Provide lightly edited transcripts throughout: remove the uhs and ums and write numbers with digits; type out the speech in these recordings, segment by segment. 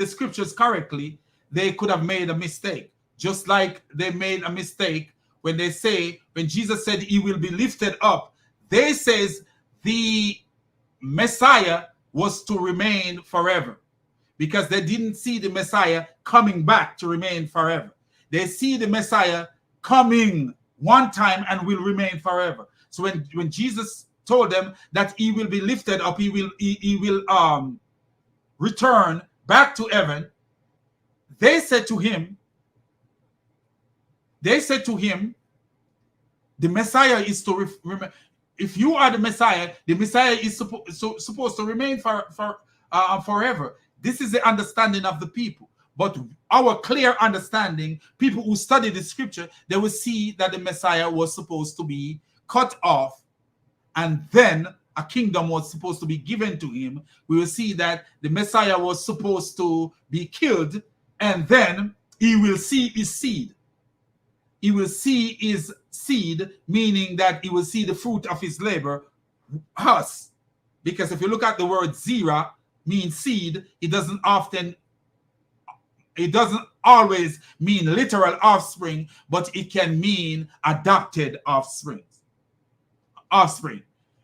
the scriptures correctly, they could have made a mistake. Just like they made a mistake when they say, when Jesus said he will be lifted up, they says the Messiah was to remain forever, because they didn't see the Messiah coming back to remain forever. They see the Messiah coming one time and will remain forever. So when Jesus told them that he will be lifted up, he will return back to heaven, they said to him, the Messiah is to if you are the Messiah is supposed to remain forever. This is the understanding of the people. But our clear understanding, people who study the scripture, they will see that the Messiah was supposed to be cut off, and then a kingdom was supposed to be given to him. We will see that the Messiah was supposed to be killed, and then he will see his seed. He will see his seed, meaning that he will see the fruit of his labor, us. Because if you look at the word zera, means seed, it doesn't always mean literal offspring, but it can mean adopted offspring.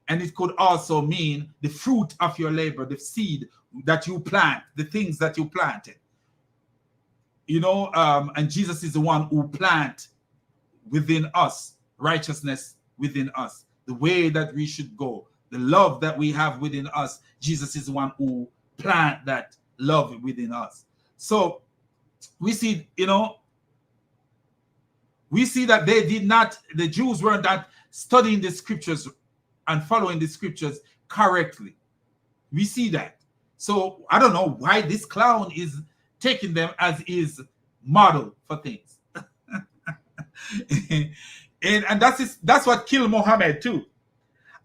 And it could also mean the fruit of your labor, the seed that you plant, the things that you planted. You know, and Jesus is the one who plant within us righteousness within us, the way that we should go, the love that we have within us. Jesus is the one who plant that love within us. So we see, you know, we see that the Jews were not studying the scriptures and following the scriptures correctly. We see that. So I don't know why this clown is taking them as his model for things. and that's what killed Muhammad too.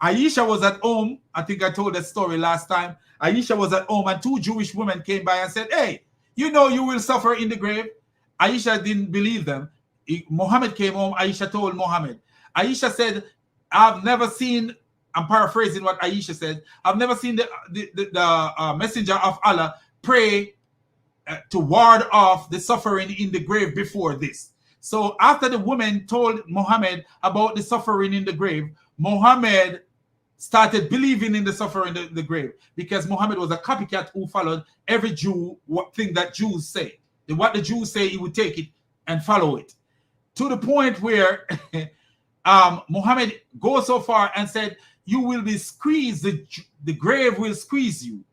Aisha was at home. I think I told that story last time. Aisha was at home and two Jewish women came by and said, hey, you know you will suffer in the grave. Aisha didn't believe them. Muhammad came home. Aisha told Muhammad. Aisha said, I've never seen, I'm paraphrasing what Aisha said, I've never seen the messenger of Allah pray to ward off the suffering in the grave before this. So after the woman told Muhammad about the suffering in the grave, Muhammad started believing in the suffering in the grave, because Muhammad was a copycat who followed every Jew thing that Jews say. What the Jews say, he would take it and follow it, to the point where Muhammad goes so far and said, you will be squeezed, the grave will squeeze you.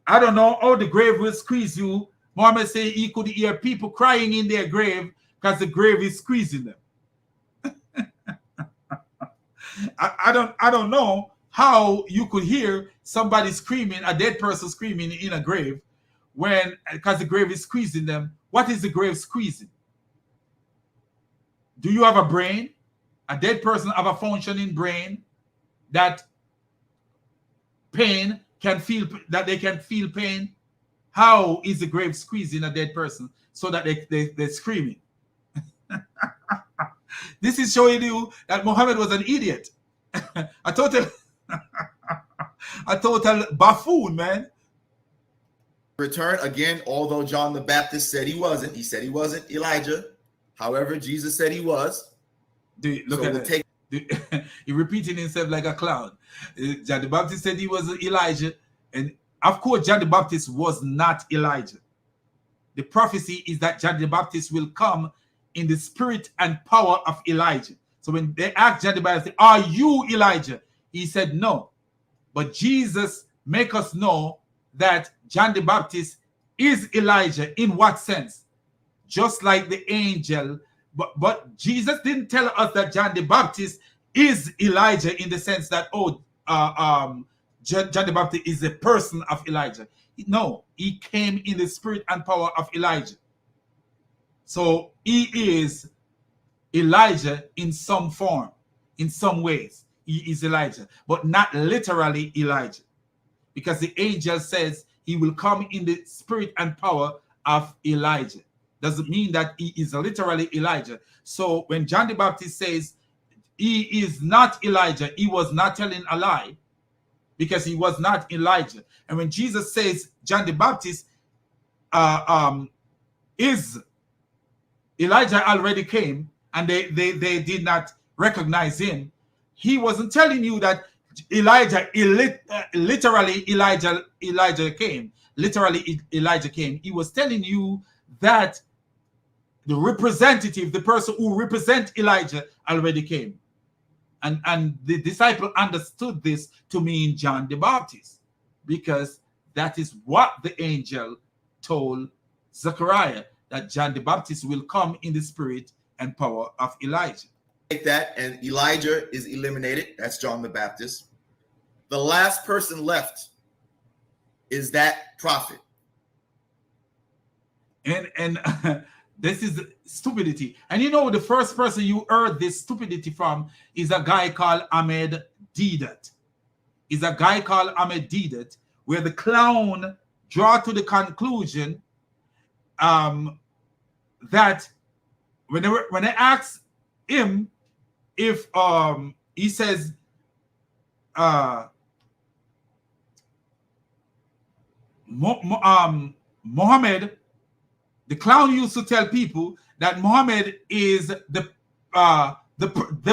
I don't know how the grave will squeeze you. Muhammad said he could hear people crying in their grave because the grave is squeezing them. I don't know how you could hear somebody screaming, a dead person screaming in a grave, because the grave is squeezing them. What is the grave squeezing? Do you have a brain? A dead person have a functioning brain that pain can feel, that they can feel pain? How is the grave squeezing a dead person so that they're screaming? This is showing you that Muhammad was an idiot. a total buffoon, man. Return again, although John the Baptist said he wasn't. He said he wasn't Elijah. However, Jesus said he was. Dude, look at that. He repeating himself like a clown. John the Baptist said he was Elijah, and of course John the Baptist was not Elijah. The prophecy is that John the Baptist will come in the spirit and power of Elijah. So when they asked John the Baptist, are you Elijah? He said no. But Jesus make us know that John the Baptist is Elijah. In what sense? Just like the angel. But Jesus didn't tell us that John the Baptist is Elijah in the sense that, John the Baptist is a person of Elijah. No, he came in the spirit and power of Elijah. So he is Elijah in some form, in some ways. He is Elijah, but not literally Elijah. Because the angel says he will come in the spirit and power of Elijah. Doesn't mean that he is literally Elijah. So when John the Baptist says he is not Elijah, he was not telling a lie, because he was not Elijah. And when Jesus says John the Baptist is Elijah already came and they did not recognize him. He wasn't telling you that literally Elijah came. Literally Elijah came. He was telling you that the representative, the person who represents Elijah, already came. And the disciple understood this to mean John the Baptist, because that is what the angel told Zechariah, that John the Baptist will come in the spirit and power of Elijah. Take that, and Elijah is eliminated. That's John the Baptist. The last person left is that prophet. And this is stupidity. And you know, the first person you heard this stupidity from is a guy called Ahmed Deedat. Is a guy called Ahmed Deedat, where the clown draw to the conclusion that when they ask him if he says Muhammad, the clown used to tell people that Muhammad is the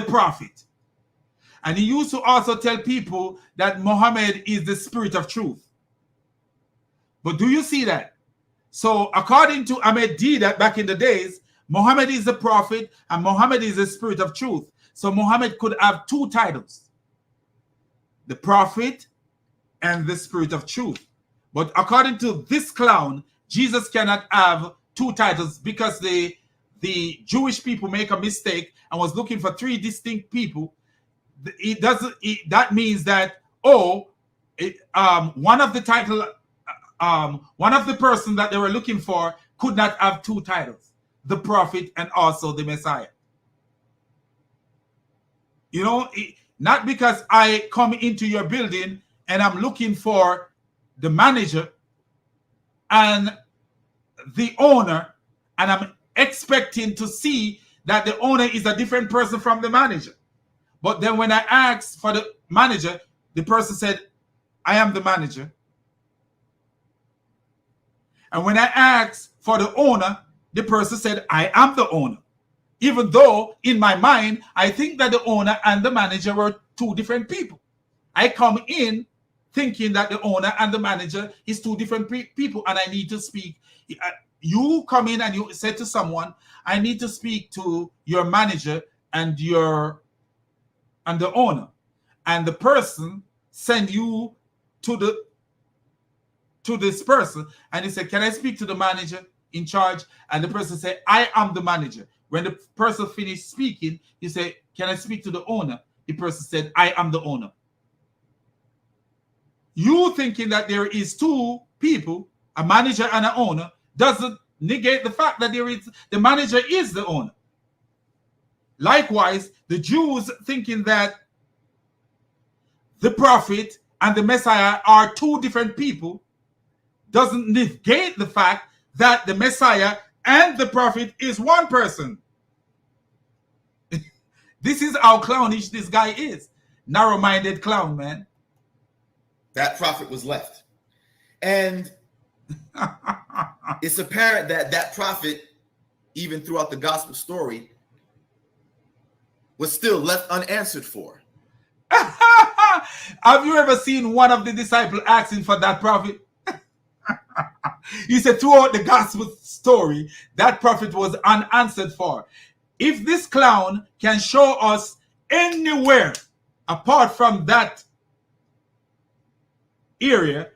prophet, and he used to also tell people that Muhammad is the spirit of truth. But do you see that? So according to Ahmed Deedat, back in the days, Muhammad is the prophet and Muhammad is the spirit of truth. So Muhammad could have two titles, the prophet and the spirit of truth. But according to this clown, Jesus cannot have two titles, because the Jewish people make a mistake and was looking for three distinct people. That means that one of the title, one of the person that they were looking for could not have two titles, the prophet and also the Messiah. You know, not because I come into your building and I'm looking for the manager and the owner, and I'm expecting to see that the owner is a different person from the manager. But then when I asked for the manager, the person said, I am the manager. And when I asked for the owner, the person said, I am the owner. Even though in my mind, I think that the owner and the manager were two different people. I come in thinking that the owner and the manager is two different people, and I need to speak. You come in and you say to someone, I need to speak to your manager and the owner. And the person send you to this person, and he said, can I speak to the manager in charge? And the person said, I am the manager. When the person finished speaking, he said, can I speak to the owner? The person said, I am the owner. You thinking that there is two people, a manager and an owner, doesn't negate the fact that the manager is the owner. Likewise, the Jews thinking that the prophet and the Messiah are two different people doesn't negate the fact that the Messiah and the prophet is one person. This is how clownish this guy is. Narrow-minded clown, man. That prophet was left. And it's apparent that that prophet, even throughout the gospel story, was still left unanswered for. Have you ever seen one of the disciples asking for that prophet? He said throughout the gospel story, that prophet was unanswered for. If this clown can show us anywhere apart from that area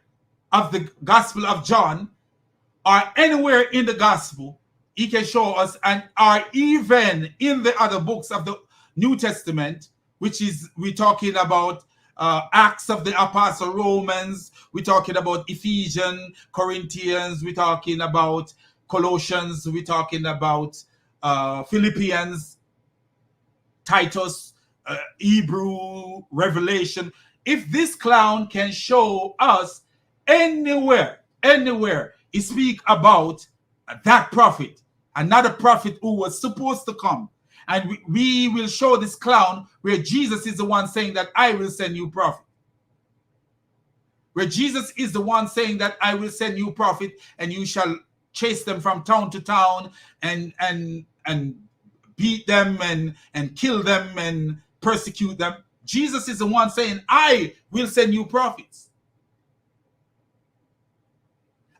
of the Gospel of John, or anywhere in the gospel, he can show us, and are even in the other books of the New Testament, which is, we're talking about Acts of the Apostle, Romans, we're talking about Ephesians, Corinthians, we're talking about Colossians, we're talking about Philippians, Titus, Hebrew, Revelation. If this clown can show us anywhere, he speak about that prophet, another prophet who was supposed to come. And we will show this clown where Jesus is the one saying that I will send you prophet. Where Jesus is the one saying that I will send you prophet and you shall chase them from town to town and beat them and kill them and persecute them. Jesus is the one saying, I will send you prophets.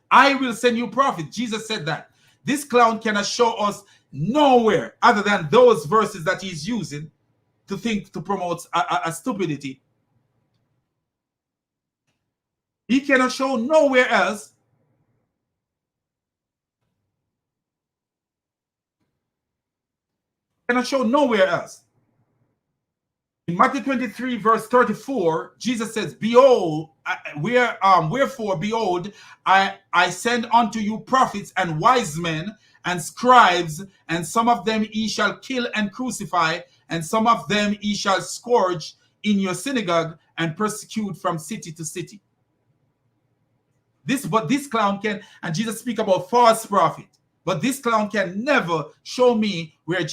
I will send you prophets. Jesus said that. This clown cannot show us nowhere other than those verses that he's using to promote a stupidity. He cannot show nowhere else. Cannot show nowhere else. In Matthew 23, verse 34, Jesus says, behold, wherefore, behold, I send unto you prophets and wise men and scribes, and some of them ye shall kill and crucify, and some of them ye shall scourge in your synagogue and persecute from city to city. But this clown can, and Jesus speak about false prophet, but this clown can never show me where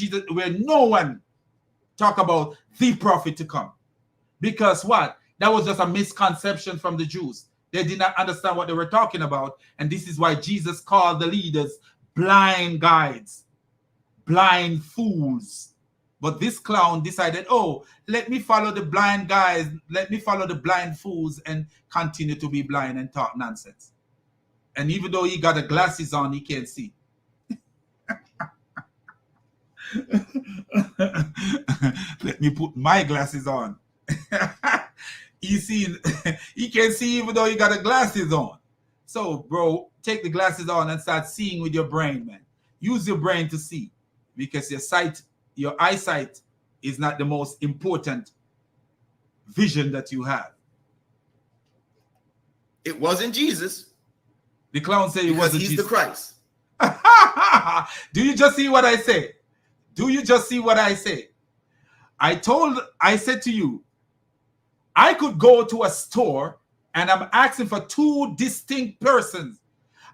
no one talk about the prophet to come. Because what? That was just a misconception from the Jews. They did not understand what they were talking about. And this is why Jesus called the leaders blind guides, blind fools. But this clown decided, oh, let me follow the blind guys, let me follow the blind fools and continue to be blind and talk nonsense. And even though he got the glasses on, he can't see. Let me put my glasses on. He can see even though he got the glasses on. So, bro, take the glasses on and start seeing with your brain, man. Use your brain to see, because your eyesight is not the most important vision that you have. It wasn't Jesus. The clown said it wasn't Jesus. He's the Christ. Do you just see what I say? Do you just see what I say? I said to you, I could go to a store and I'm asking for two distinct persons.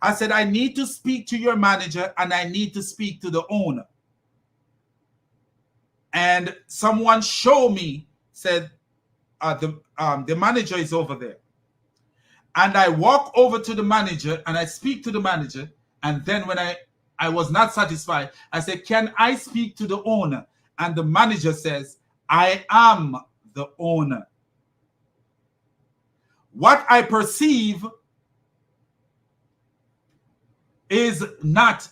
I said, I need to speak to your manager and I need to speak to the owner. And someone showed me, said, the manager is over there. And I walk over to the manager and I speak to the manager. And then when I was not satisfied, I said, can I speak to the owner? And the manager says, I am the owner. What I perceive is not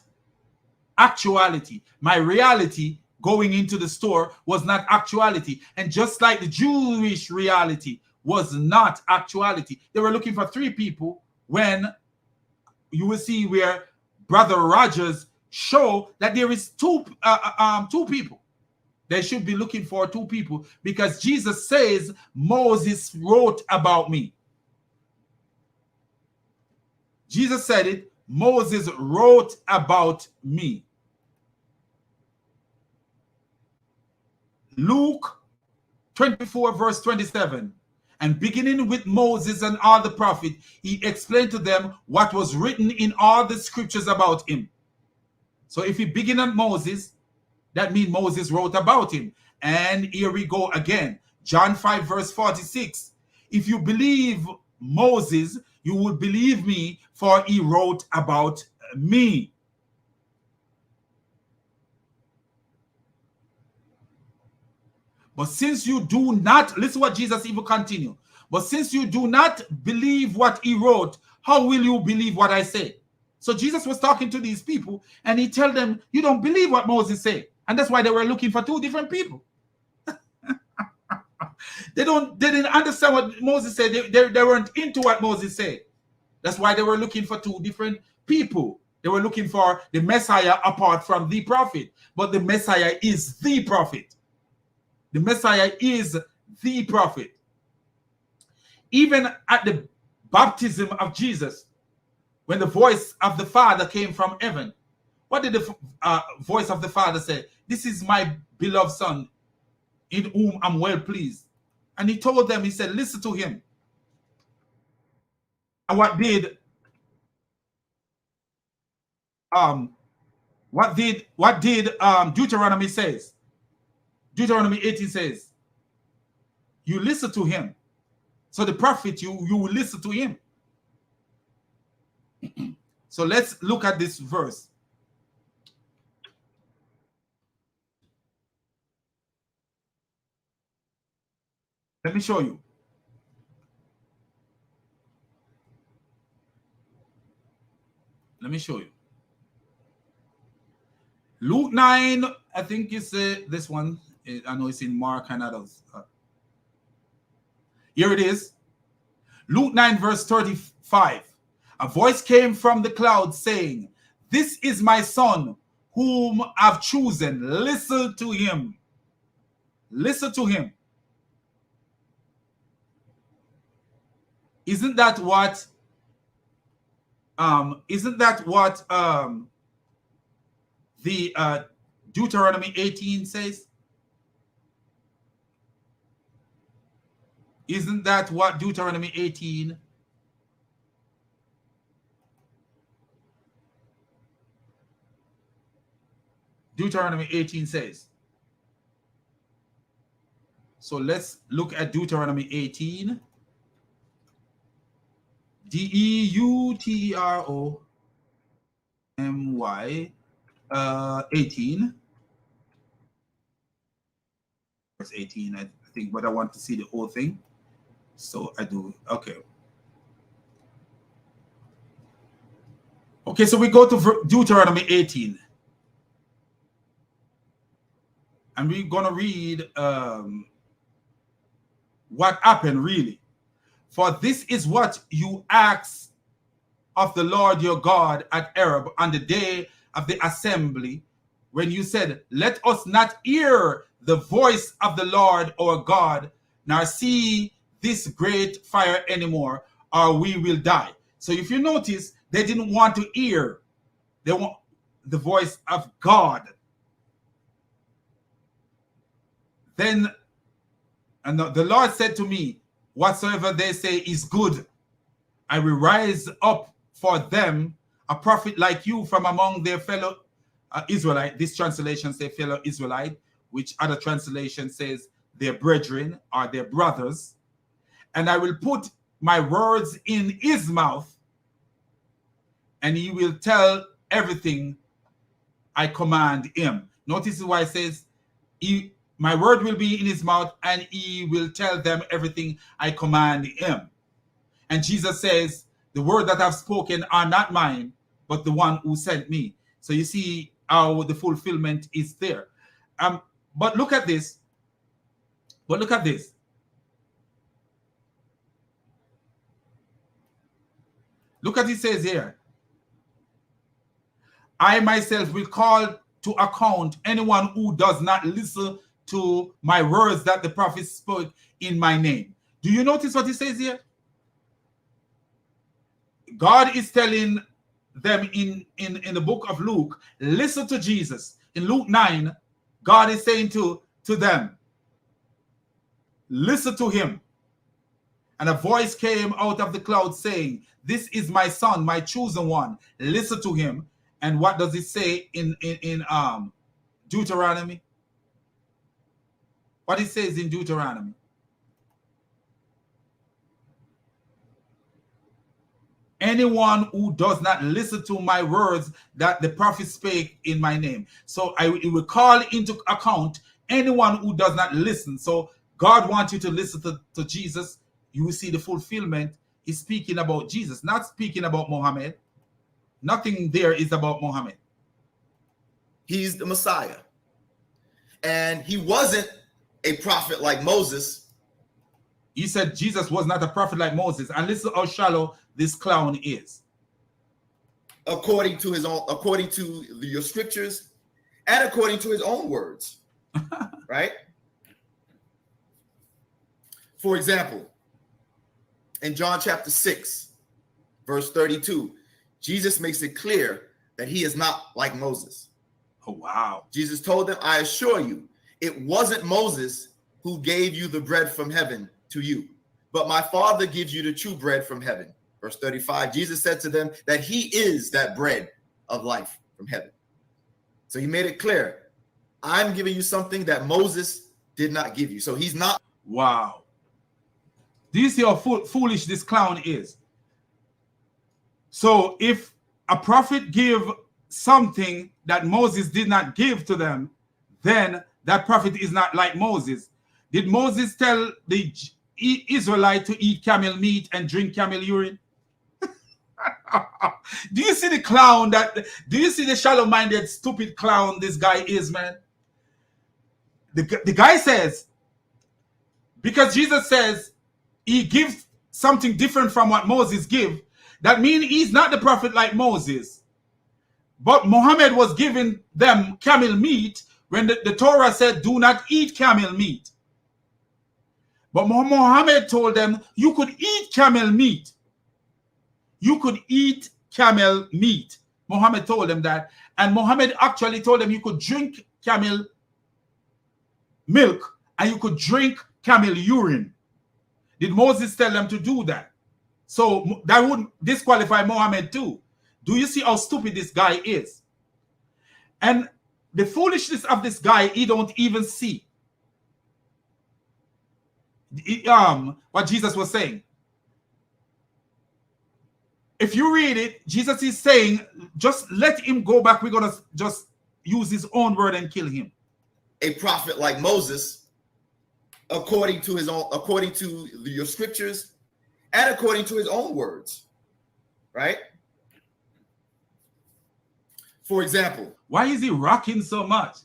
actuality. My reality going into the store was not actuality. And just like the Jewish reality was not actuality, they were looking for three people, when you will see where Brother Rogers show that there is two people. They should be looking for two people, because Jesus says Moses wrote about me. Jesus said it. Moses wrote about me. Luke 24 verse 27. And beginning with Moses and all the prophets, he explained to them what was written in all the scriptures about him. So if he begin at Moses, that means Moses wrote about him. And here we go again. John 5 verse 46. If you believe Moses, you would believe me, for he wrote about me. But since you do not, listen what Jesus even continue. But since you do not believe what he wrote, how will you believe what I say? So Jesus was talking to these people and he told them, you don't believe what Moses said. And that's why they were looking for two different people. They didn't understand what Moses said. They weren't into what Moses said. That's why they were looking for two different people. They were looking for the Messiah apart from the prophet. But the Messiah is the prophet. The Messiah is the prophet. Even at the baptism of Jesus, when the voice of the Father came from heaven, what did the voice of the Father say? This is my beloved Son, in whom I'm well pleased. And he told them, he said, listen to him. And what did Deuteronomy says? Deuteronomy 18 says, you listen to him. So the prophet, you will listen to him. So let's look at this verse. Let me show you. Let me show you. Luke 9, I think it's this one. I know it's in Mark and others. Here it is. Luke 9, verse 35. A voice came from the cloud saying, "This is my son, whom I've chosen. Listen to him." Listen to him. Isn't that what the Deuteronomy 18 says? Isn't that what Deuteronomy 18 says? So let's look at Deuteronomy 18. Deuteronomy 18. Verse 18, I think, but I want to see the whole thing. So I do. Okay. Okay, so we go to Deuteronomy 18. And we're going to read what happened really. "For this is what you asked of the Lord your God at Horeb on the day of the assembly, when you said, 'Let us not hear the voice of the Lord our God, nor see this great fire anymore, or we will die.'" So if you notice, they didn't want to hear. They want the voice of God. Then, and the Lord said to me, "Whatsoever they say is good. I will rise up for them a prophet like you from among their fellow Israelite." This translation says fellow Israelite, which other translation says their brethren or their brothers. "And I will put my words in his mouth, and he will tell everything I command him." Notice why it says, "My word will be in his mouth, and he will tell them everything I command him." And Jesus says, "The word that I've spoken are not mine, but the one who sent me." So you see how the fulfillment is there. But look at this. But look at this. Look at it says here, "I myself will call to account anyone who does not listen to my words that the prophets spoke in my name." Do you notice what he says here? God is telling them in the book of Luke, listen to Jesus. In Luke 9, God is saying to them, listen to him. And a voice came out of the cloud saying, "This is my son, my chosen one. Listen to him." And what does it say in Deuteronomy? What it says in Deuteronomy? "Anyone who does not listen to my words that the prophet spake in my name." So it will call into account anyone who does not listen. So God wants you to listen to Jesus. You will see the fulfillment. He's speaking about Jesus, not speaking about Muhammad. Nothing there is about Muhammad. He's the Messiah. And he wasn't a prophet like Moses. He said Jesus was not a prophet like Moses. And listen how shallow this clown is. According to your scriptures and according to his own words. Right? For example, in John chapter 6, verse 32, Jesus makes it clear that he is not like Moses. Oh, wow. Jesus told them, "I assure you, it wasn't Moses who gave you the bread from heaven to you, but my Father gives you the true bread from heaven." Verse 35, Jesus said to them that he is that bread of life from heaven. So he made it clear, I'm giving you something that Moses did not give you. So he's not. Wow. Do you see how foolish this clown is? So if a prophet give something that Moses did not give to them, then that prophet is not like Moses. Did Moses tell the Israelite to eat camel meat and drink camel urine? Do you see the clown do you see the shallow-minded, stupid clown this guy is, man? The guy says, because Jesus says he gives something different from what Moses give, that means he's not the prophet like Moses. But Muhammad was giving them camel meat when the Torah said, do not eat camel meat. But Muhammad told them, you could eat camel meat. You could eat camel meat. Muhammad told them that. And Muhammad actually told them you could drink camel milk and you could drink camel urine. Did Moses tell them to do that? So that would disqualify Muhammad too. Do you see how stupid this guy is? And the foolishness of this guy, he don't even see what Jesus was saying. If you read it, Jesus is saying, just let him go back. We're going to just use his own word and kill him. A prophet like Moses, according to your scriptures and according to his own words, right? For example, why is he rocking so much?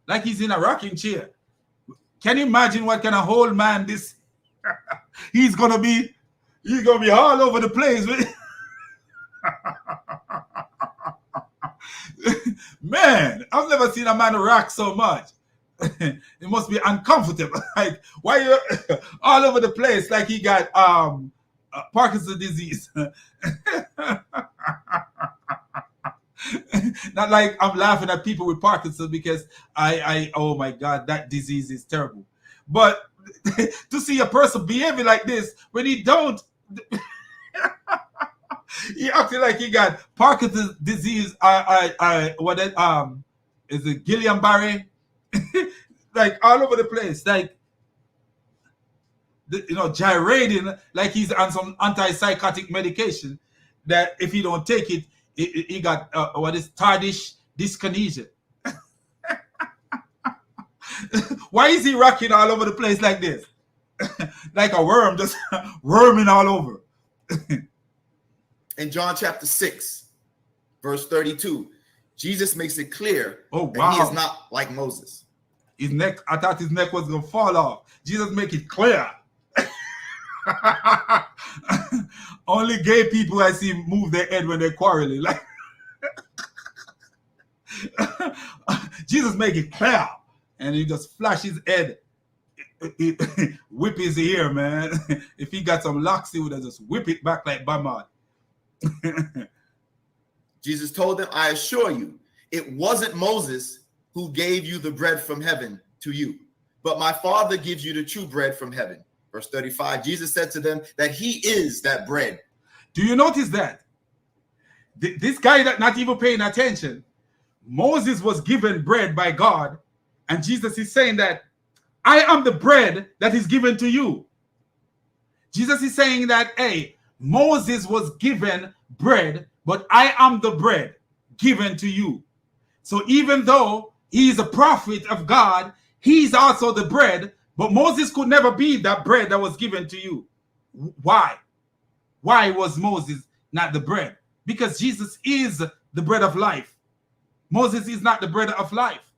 Like he's in a rocking chair. Can you imagine what kind of old man this? He's gonna be all over the place. Man, I've never seen a man rock so much. It must be uncomfortable. Like, why you all over the place? Like he got Parkinson's disease. Not like I'm laughing at people with Parkinson's, because I oh my God, that disease is terrible. But to see a person behaving like this when he don't, he acting like he got Parkinson's disease. What is it, Guillain-Barré? Like all over the place, like gyrating like he's on some antipsychotic medication that if he don't take it, he got what is tardish dyskinesia. Why is he rocking all over the place like this? Like a worm, just worming all over. In John chapter 6, verse 32, Jesus makes it clear that he is not like Moses. His neck, I thought his neck was going to fall off. Jesus make it clear. Only gay people I see move their head when they're quarreling. Like Jesus make it clear, and he just flash his head, whip his ear, man. If he got some locks, he would have just whip it back like Bamad. Jesus told them, I assure you, it wasn't Moses who gave you the bread from heaven to you, but my Father gives you the true bread from heaven. Verse 35, Jesus said to them that he is that bread. Do you notice that? This guy that not even paying attention, Moses was given bread by God, and Jesus is saying that I am the bread that is given to you. Jesus is saying that, hey, Moses was given bread, but I am the bread given to you. So even though he is a prophet of God, he's also the bread, but Moses could never be that bread that was given to you. Why? Why was Moses not the bread? Because Jesus is the bread of life. Moses is not the bread of life.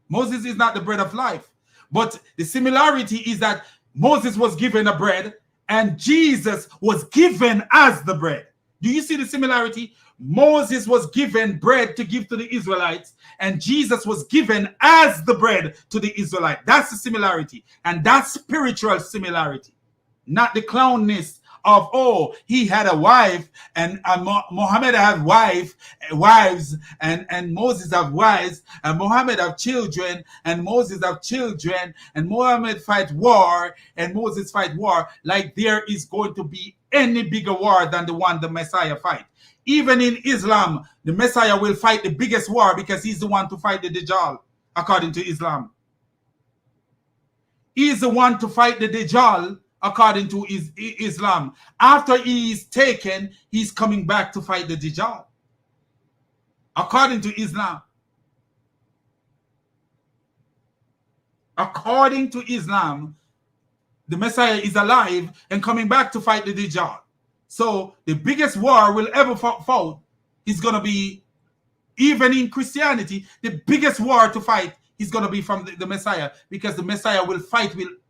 Moses is not the bread of life. But the similarity is that Moses was given a bread and Jesus was given as the bread. Do you see the similarity? Moses was given bread to give to the Israelites, and Jesus was given as the bread to the Israelites. That's the similarity, and that's spiritual similarity, not the clownness of, oh, he had a wife, and Muhammad had wives, and Moses have wives, and Muhammad have children, and Moses have children, and Muhammad fight war, and Moses fight war, like there is going to be any bigger war than the one the Messiah fight. Even in Islam, the Messiah will fight the biggest war because he's the one to fight the Dajjal, according to Islam. He's the one to fight the Dajjal, according to Islam. After he is taken, he's coming back to fight the Dajjal. According to Islam. According to Islam, the Messiah is alive and coming back to fight the Dajjal. So the biggest war we'll ever fought is going to be, even in Christianity, the biggest war to fight is going to be from the Messiah, because the Messiah will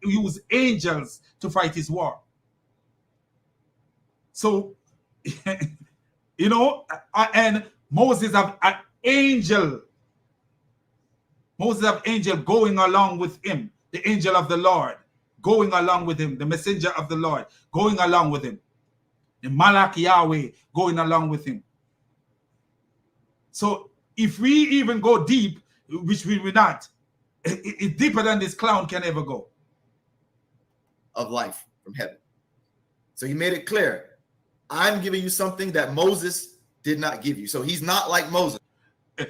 use angels to fight his war. So, you know, and Moses have an angel. Moses have angel going along with him, the angel of the Lord going along with him, the messenger of the Lord going along with him, the Malach Yahweh going along with him. So if we even go deep, which we will not, it's deeper than this clown can ever go. Of life from heaven. So he made it clear, I'm giving you something that Moses did not give you. So he's not like Moses.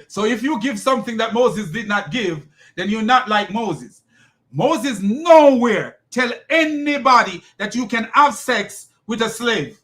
So if you give something that Moses did not give, then you're not like Moses. Moses nowhere tell anybody that you can have sex with a slave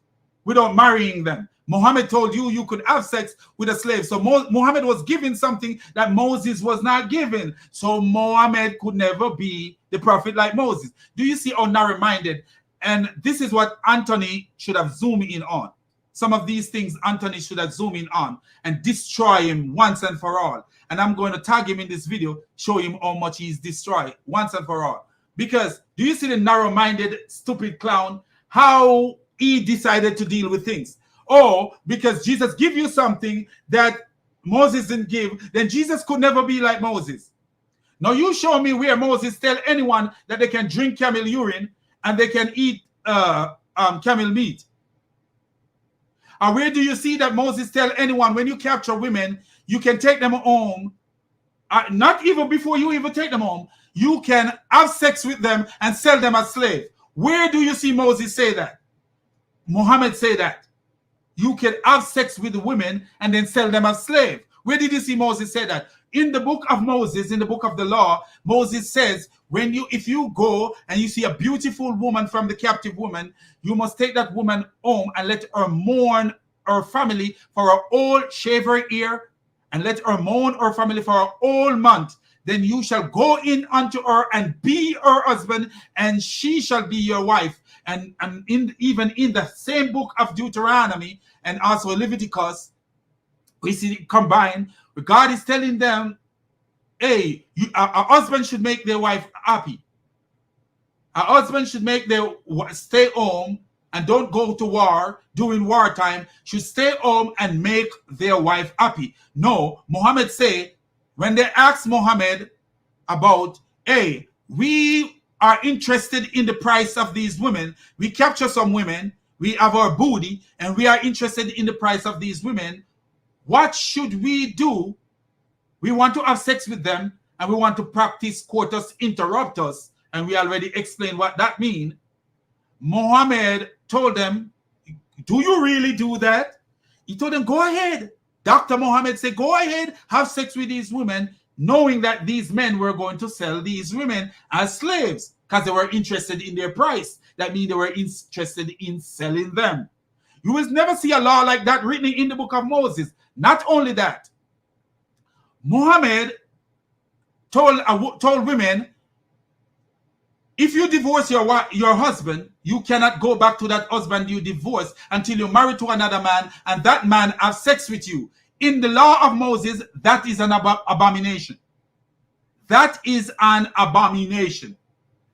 without marrying them. Muhammad told you you could have sex with a slave. So Muhammad was given something that Moses was not given. So Muhammad could never be the prophet like Moses. Do you see how narrow-minded? And this is what Anthony should have zoomed in on. Some of these things Anthony should have zoomed in on and destroy him once and for all. And I'm going to tag him in this video, show him how much he's destroyed once and for all. Because do you see the narrow-minded, stupid clown? How he decided to deal with things. Oh, because Jesus give you something that Moses didn't give, then Jesus could never be like Moses. Now you show me where Moses tell anyone that they can drink camel urine and they can eat camel meat. And where do you see that Moses tell anyone when you capture women, you can take them home, not even before you even take them home, you can have sex with them and sell them as slaves. Where do you see Moses say that? Muhammad say that. You can have sex with the women and then sell them as slaves. Where did you see Moses say that? In the book of Moses, in the book of the law, Moses says, if you go and you see a beautiful woman from the captive woman, you must take that woman home and let her mourn her family for her whole, shave her ear, and let her mourn her family for her whole month. Then you shall go in unto her and be her husband, and she shall be your wife. And even in the same book of Deuteronomy and also Leviticus, we see it combined. God is telling them, hey, a husband should make their wife happy. A husband should make their stay home and don't go to war during wartime, should stay home and make their wife happy. No, Muhammad say, when they asked Muhammad about, hey, we are interested in the price of these women, we capture some women, we have our booty, and we are interested in the price of these women, what should we do? We want to have sex with them, and we want to practice coitus interruptus, and we already explained what that means. Muhammad told them, do you really do that? He told them, go ahead. Dr. Muhammad said, go ahead, have sex with these women, knowing that these men were going to sell these women as slaves because they were interested in their price. That means they were interested in selling them. You will never see a law like that written in the book of Moses. Not only that, Muhammad told women, if you divorce your husband, you cannot go back to that husband you divorced until you're married to another man and that man have sex with you. In the law of Moses, that is an abomination. That is an abomination.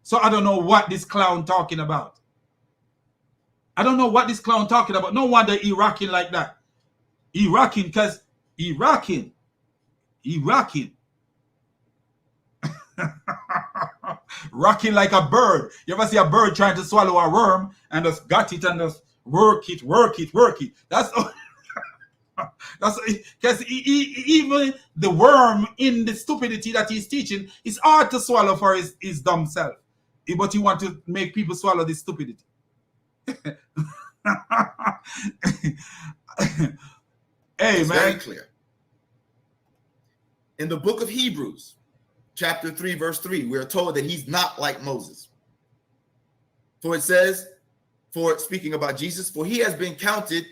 So I don't know what this clown talking about. I don't know what this clown talking about. No wonder he rocking like that. He rocking because he rocking. He rocking. Rocking like a bird. You ever see a bird trying to swallow a worm and just got it and just work it. That's because even the worm in the stupidity that he's teaching is hard to swallow for his dumb self. But he want to make people swallow this stupidity. Hey, it's man. very clear. In the book of Hebrews, chapter 3, verse 3, we are told that he's not like Moses. For it says, for speaking about Jesus, for he has been counted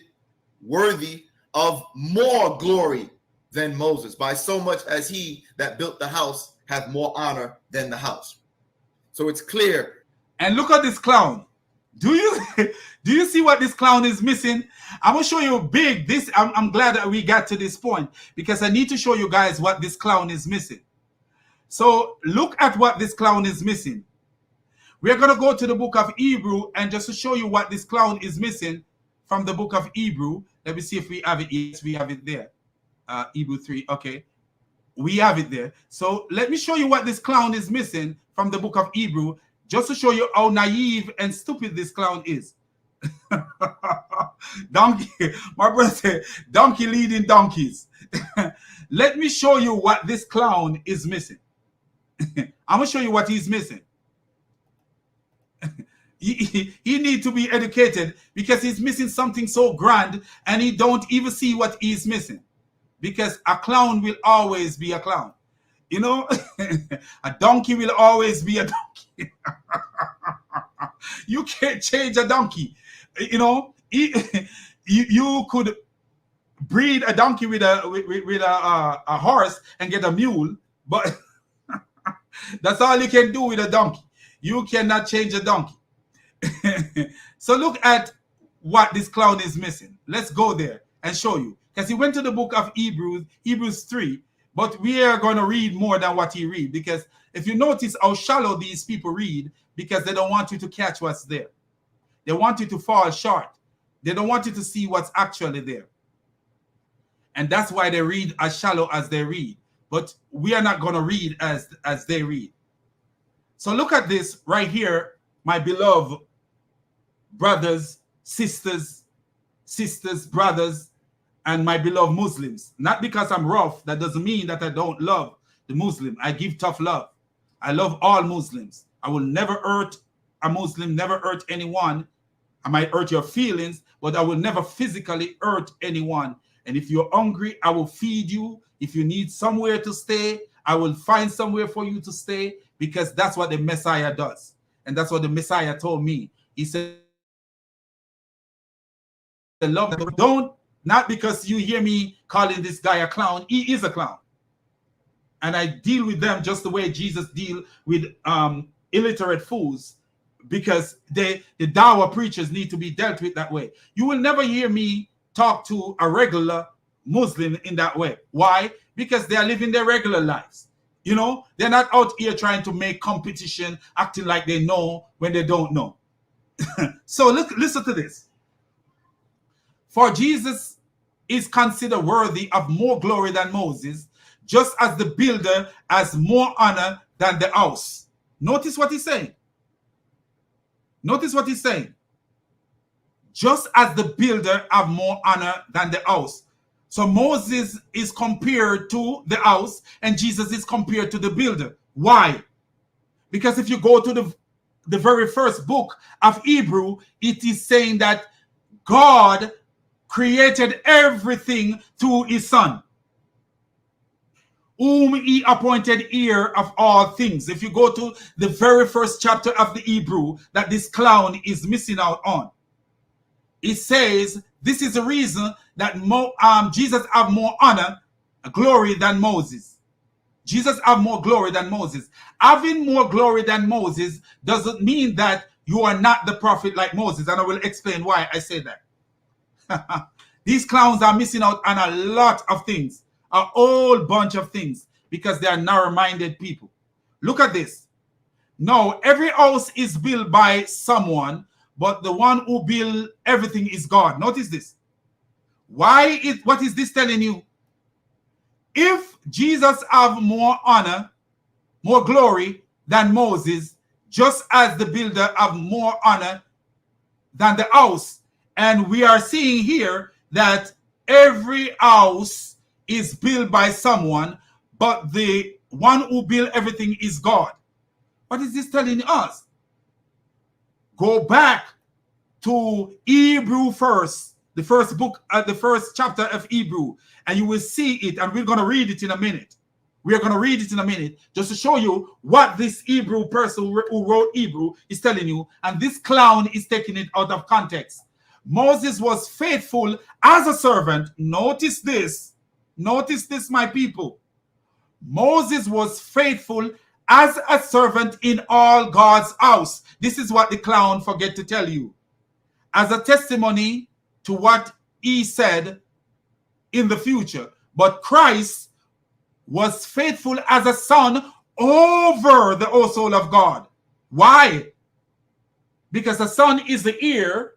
worthy of more glory than Moses, by so much as he that built the house hath more honor than the house. So it's clear. And look at this clown. Do you see what this clown is missing? I'm gonna show you big this. I'm glad that we got to this point, because I need to show you guys what this clown is missing. So look at what this clown is missing. We're gonna go to the book of Hebrew, and just to show you what this clown is missing from the book of Hebrew. Let me see if we have it. Yes, we have it there. Hebrew 3. Okay, we have it there. So let me show you what this clown is missing from the book of Hebrew, just to show you how naive and stupid this clown is. Donkey, my brother said, donkey leading donkeys. Let me show you what this clown is missing. I'm gonna show you what he's missing. He need to be educated, because he's missing something so grand, and he don't even see what he's missing. Because a clown will always be a clown. You know, a donkey will always be a donkey. You can't change a donkey. You know, you could breed a donkey with a horse and get a mule, but that's all you can do with a donkey. You cannot change a donkey. So look at what this clown is missing. Let's go there and show you, because he went to the book of Hebrews 3, but we are going to read more than what he read, because if you notice how shallow these people read, because they don't want you to catch what's there. They want you to fall short. They don't want you to see what's actually there. And that's why they read as shallow as they read. But we are not going to read as they read. So look at this right here, my beloved brothers, sisters, brothers, and my beloved Muslims. Not because I'm rough, that doesn't mean that I don't love the Muslim. I give tough love. I love all Muslims. I will never hurt a Muslim, never hurt anyone. I might hurt your feelings, but I will never physically hurt anyone. And if you're hungry, I will feed you. If you need somewhere to stay, I will find somewhere for you to stay, because that's what the Messiah does. And that's what the Messiah told me. He said, love, don't, not because you hear me calling this guy a clown. He is a clown. And I deal with them just the way Jesus deal with illiterate fools, because the Dawa preachers need to be dealt with that way. You will never hear me talk to a regular Muslim in that way. Why? Because they are living their regular lives. You know, they're not out here trying to make competition, acting like they know when they don't know. So listen to this. For Jesus is considered worthy of more glory than Moses, just as the builder has more honor than the house. Notice what he's saying. Notice what he's saying. Just as the builder have more honor than the house. So Moses is compared to the house, and Jesus is compared to the builder. Why? Because if you go to the very first book of Hebrew, it is saying that God created everything through his son, whom he appointed heir of all things. If you go to the very first chapter of the Hebrew that this clown is missing out on, it says this is the reason that Jesus have more honor, glory than Moses. Jesus have more glory than Moses. Having more glory than Moses doesn't mean that you are not the prophet like Moses, and I will explain why I say that. These clowns are missing out on a lot of things, a whole bunch of things, because they are narrow-minded people. Look at this. No, every house is built by someone, but the one who built everything is God. Notice this. What is this telling you? If Jesus have more honor, more glory than Moses, just as the builder have more honor than the house, and we are seeing here that every house is built by someone, but the one who built everything is God. What is this telling us? Go back to Hebrew first, the first book, the first chapter of Hebrew, and you will see it, and we're going to read it in a minute. We are going to read it in a minute just to show you what this Hebrew person who wrote Hebrew is telling you. And this clown is taking it out of context. Moses was faithful as a servant. Notice this. Notice this, my people. Moses was faithful as a servant in all God's house. This is what the clown forget to tell you. As a testimony to what he said in the future. But Christ was faithful as a son over the household of God. Why? Because a son is the heir,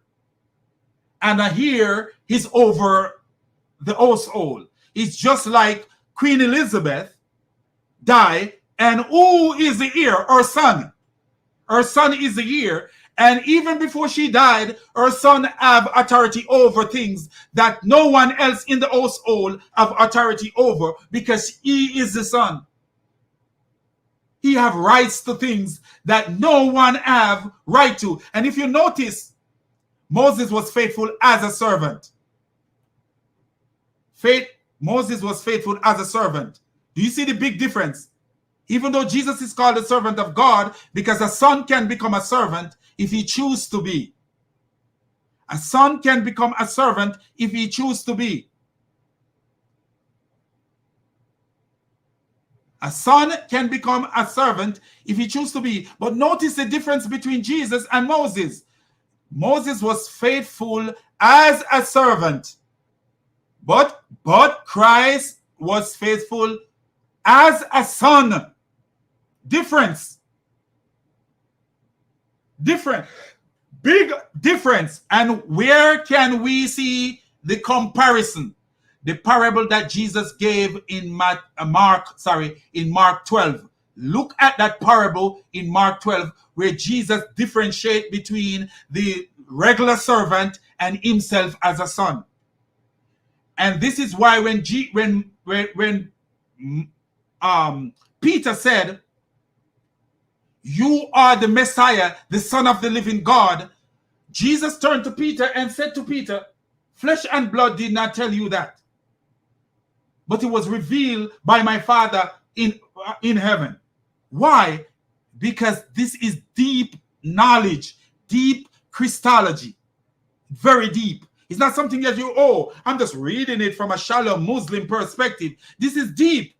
and a heir is over the household. It's just like Queen Elizabeth died, and who is the heir? Her son. Her son is the heir. And even before she died, her son have authority over things that no one else in the household have authority over, because he is the son. He have rights to things that no one have right to. And if you notice, Moses was faithful as a servant. Moses was faithful as a servant. Do you see the big difference? Even though Jesus is called a servant of God, because a son can become a servant if he chooses to be. A son can become a servant if he chooses to be. A son can become a servant if he chooses to be. But notice the difference between Jesus and Moses. Moses was faithful as a servant. But Christ was faithful as a son. Difference. Different. Big difference. And where can we see the comparison? The parable that Jesus gave in Mark 12. Look at that parable in Mark 12 where Jesus differentiates between the regular servant and himself as a son. And this is why when Peter said, "You are the Messiah, the Son of the living God," Jesus turned to Peter and said to Peter, "Flesh and blood did not tell you that, but it was revealed by my Father in heaven." Why? Because this is deep knowledge, deep Christology, very deep. It's not something that I'm just reading it from a shallow Muslim perspective. This is deep.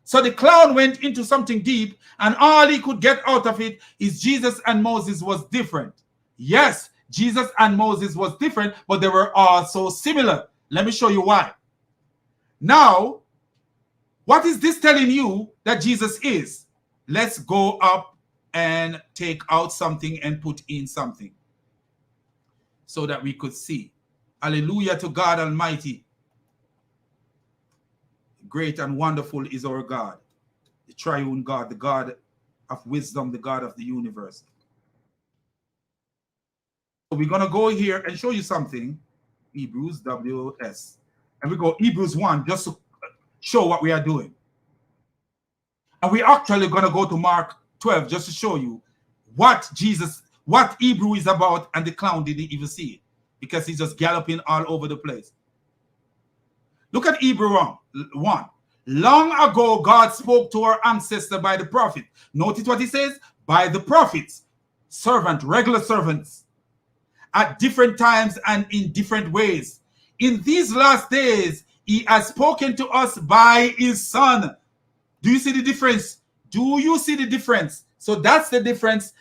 So the clown went into something deep, and all he could get out of it is Jesus and Moses was different. Yes, Jesus and Moses was different, but they were also similar. Let me show you why. Now, what is this telling you that Jesus is? Let's go up and take out something and put in something so that we could see. Hallelujah to God Almighty. Great and wonderful is our God, the Triune God, the God of wisdom, the God of the universe. So we're going to go here and show you something. Hebrews, WS. And we go Hebrews 1 just to show what we are doing. And we're actually going to go to Mark 12 just to show you what Hebrew is about, and the clown didn't even see it because he's just galloping all over the place. Look at Hebrew 1. Long ago, God spoke to our ancestor by the prophet. Notice what he says? By the prophets, regular servants, at different times and in different ways. In these last days, he has spoken to us by his son. Do you see the difference? Do you see the difference? So that's the difference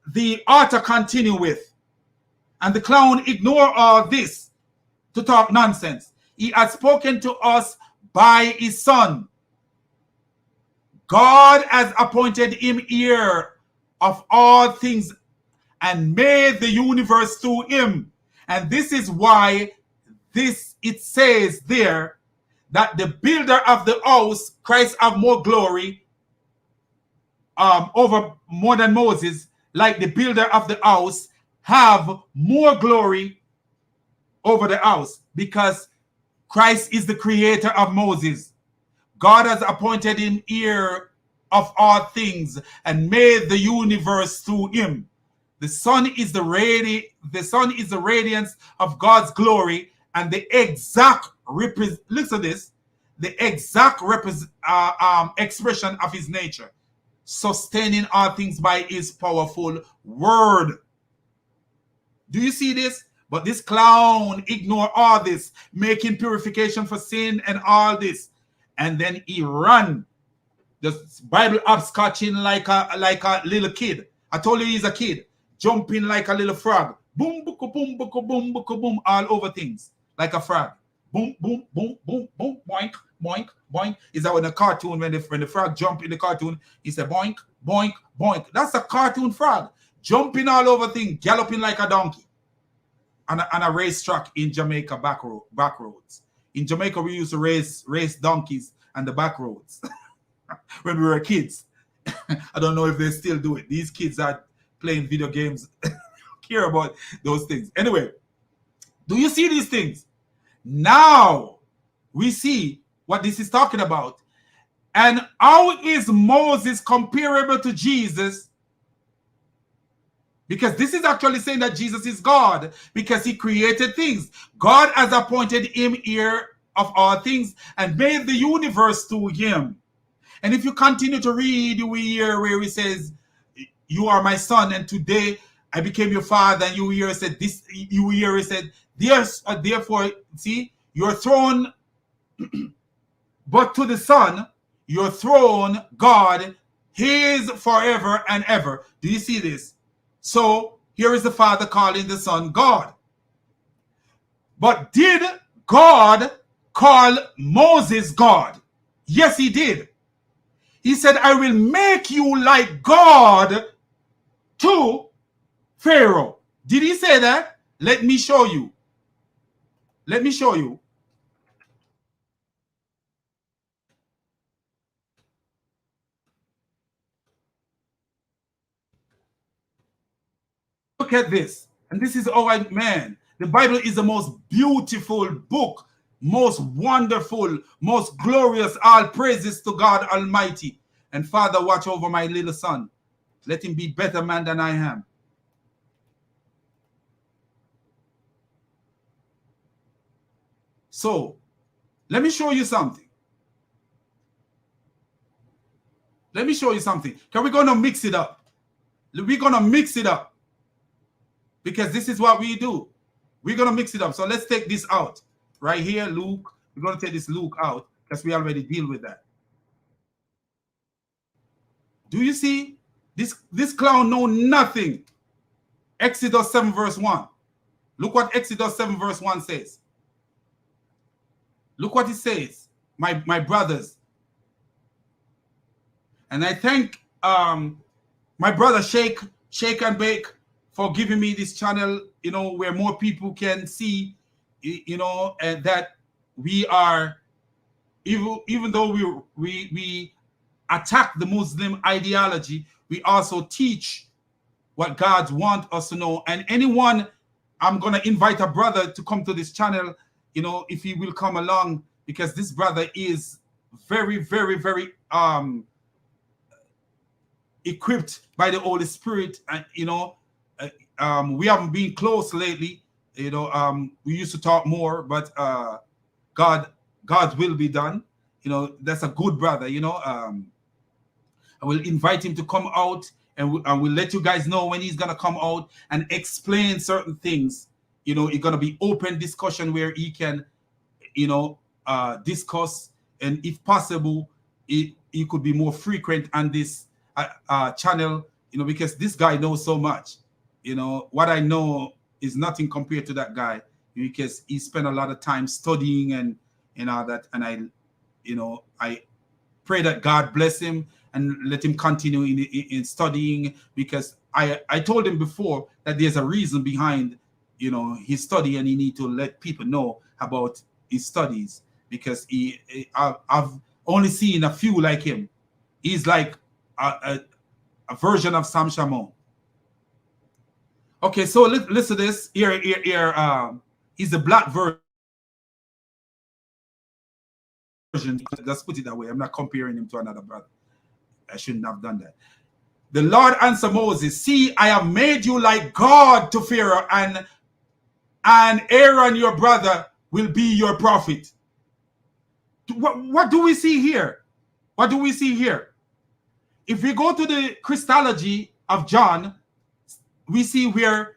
the author continue with. And the clown ignore all this to talk nonsense. He has spoken to us by his son. God has appointed him heir of all things and made the universe through him. And this is why it says there that the builder of the house, Christ, have more glory over more than Moses, like the builder of the house have more glory over the house, because Christ is the creator of Moses. God has appointed him heir of all things and made the universe through him. The Son is the radiance of God's glory and the exact listen to this, the exact expression of his nature, sustaining all things by his powerful word. Do you see this? But this clown ignore all this, making purification for sin and all this. And then he ran. The Bible upscotching like a little kid. I told you he's a kid. Jumping like a little frog. Boom, boom, boom, boom, boom, boom, boom, all over things. Like a frog. Boom, boom, boom, boom, boom, boink, boink, boink. Is that when the cartoon, when the frog jump in the cartoon, he said boink, boink, boink. That's a cartoon frog. Jumping all over things, galloping like a donkey. On a racetrack in Jamaica, back roads. In Jamaica, we used to race donkeys on the back roads when we were kids. I don't know if they still do it. These kids are playing video games, care about those things. Anyway, do you see these things? Now we see what this is talking about. And how is Moses comparable to Jesus? Because this is actually saying that Jesus is God because he created things. God has appointed him heir of all things and made the universe through him. And if you continue to read, you will hear where he says, you are my son, and today I became your father. And you will hear said this, you will hear he said, therefore, see, your throne, but to the Son, your throne, God, his forever and ever. Do you see this? So here is the Father calling the Son God. But did God call Moses God? Yes, he did. He said, I will make you like God to Pharaoh. Did he say that? Let me show you. Let me show you. Look at this. And this is our man. The Bible is the most beautiful book, most wonderful, most glorious. All praises to God Almighty. And Father, watch over my little son. Let him be better man than I am. So, let me show you something. Let me show you something. Because we're going to mix it up. We're going to mix it up. Because this is what we do. We're going to mix it up. So let's take this out. Right here, Luke. We're going to take this Luke out because we already deal with that. Do you see? This clown know nothing. Exodus 7 verse 1. Look what Exodus 7 verse 1 says. Look what it says, my brothers. And I thank my brother Sheikh and Bake for giving me this channel, you know, where more people can see, you know, and that we are, even though we attack the Muslim ideology, we also teach what God wants us to know. And anyone, I'm going to invite a brother to come to this channel, you know, if he will come along, because this brother is very, very, very equipped by the Holy Spirit. And, you know, we haven't been close lately. You know, we used to talk more, but God's will be done. You know, that's a good brother, you know. I will invite him to come out, and we'll let you guys know when he's going to come out and explain certain things. You know, it's going to be open discussion where he can, you know, discuss, and if possible, he could be more frequent on this channel, you know, because this guy knows so much. You know, what I know is nothing compared to that guy, because he spent a lot of time studying and all that. And I pray that God bless him and let him continue in studying, because I told him before that there's a reason behind, you know, his study, and he need to let people know about his studies, because I've only seen a few like him. He's like a version of Sam Shamoun. Okay, so listen to this. Here, he's the black version. Let's put it that way. I'm not comparing him to another brother. I shouldn't have done that. The Lord answered Moses, see, I have made you like God to Pharaoh, and Aaron, your brother, will be your prophet. What do we see here? What do we see here? If we go to the Christology of John, we see where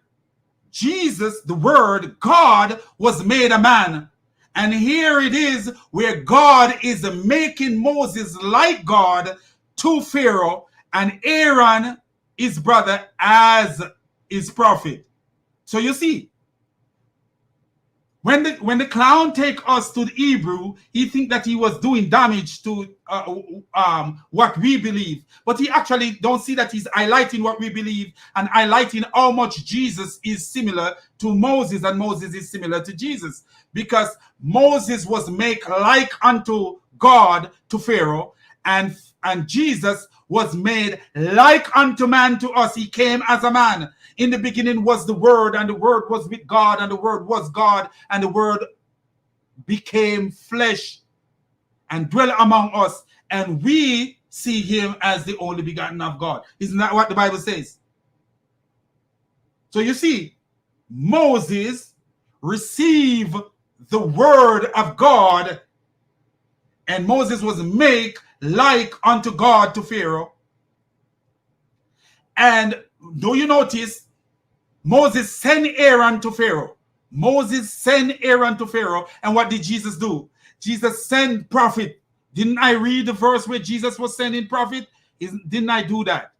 Jesus, the Word, God, was made a man. And here it is where God is making Moses like God to Pharaoh, and Aaron, his brother, as his prophet. So you see, when the clown take us to the Hebrew, he think that he was doing damage to what we believe, but he actually don't see that he's highlighting what we believe and highlighting how much Jesus is similar to Moses and Moses is similar to Jesus, because Moses was made like unto God to Pharaoh, and Jesus was made like unto man to us. He came as a man. In the beginning was the Word, and the Word was with God, and the Word was God, and the Word became flesh and dwelt among us, and we see him as the only begotten of God. Isn't that what the Bible says? So you see, Moses received the Word of God, and Moses was made like unto God to Pharaoh. And do you notice Moses sent Aaron to Pharaoh? Moses sent Aaron to Pharaoh. And what did Jesus do? Jesus sent prophet. Didn't I read the verse where Jesus was sending prophet? Didn't I do that?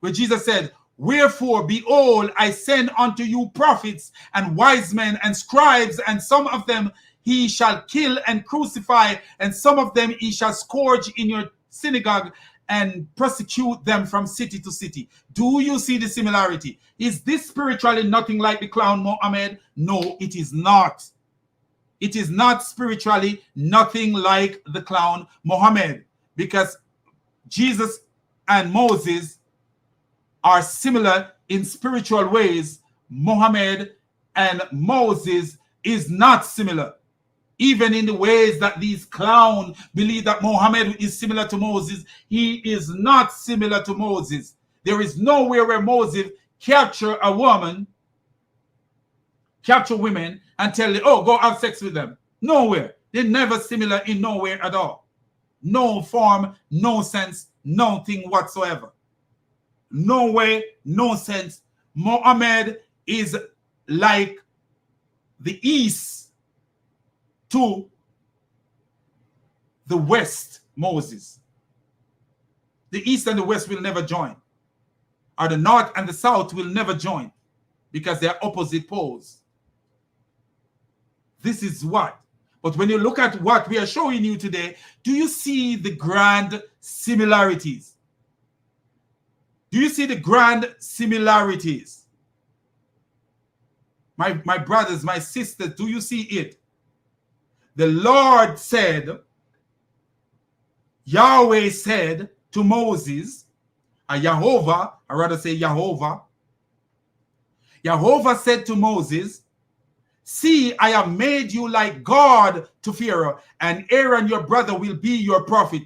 Where Jesus said, wherefore, behold, I send unto you prophets and wise men and scribes, and some of them he shall kill and crucify, and some of them he shall scourge in your synagogue and persecute them from city to city. Do you see the similarity? Is this spiritually nothing like the clown Muhammad? No, it is not. It is not spiritually nothing like the clown Muhammad, because Jesus and Moses are similar in spiritual ways. Muhammad and Moses is not similar. Even in the ways that these clowns believe that Muhammad is similar to Moses, he is not similar to Moses. There is nowhere where Moses capture a woman, capture women, and tell them, oh, go have sex with them. Nowhere. They're never similar in nowhere at all. No form, no sense, nothing whatsoever. No way, no sense. Muhammad is like the East to the West Moses. The East and the West will never join, or the North and the South will never join, because they are opposite poles. This is what. But when you look at what we are showing you today, do you see the grand similarities? Do you see the grand similarities? My brothers, my sisters, do you see it? The Lord said, Yahweh said to Moses, Jehovah, I rather say Jehovah. Jehovah said to Moses, see, I have made you like God to Pharaoh, and Aaron your brother will be your prophet.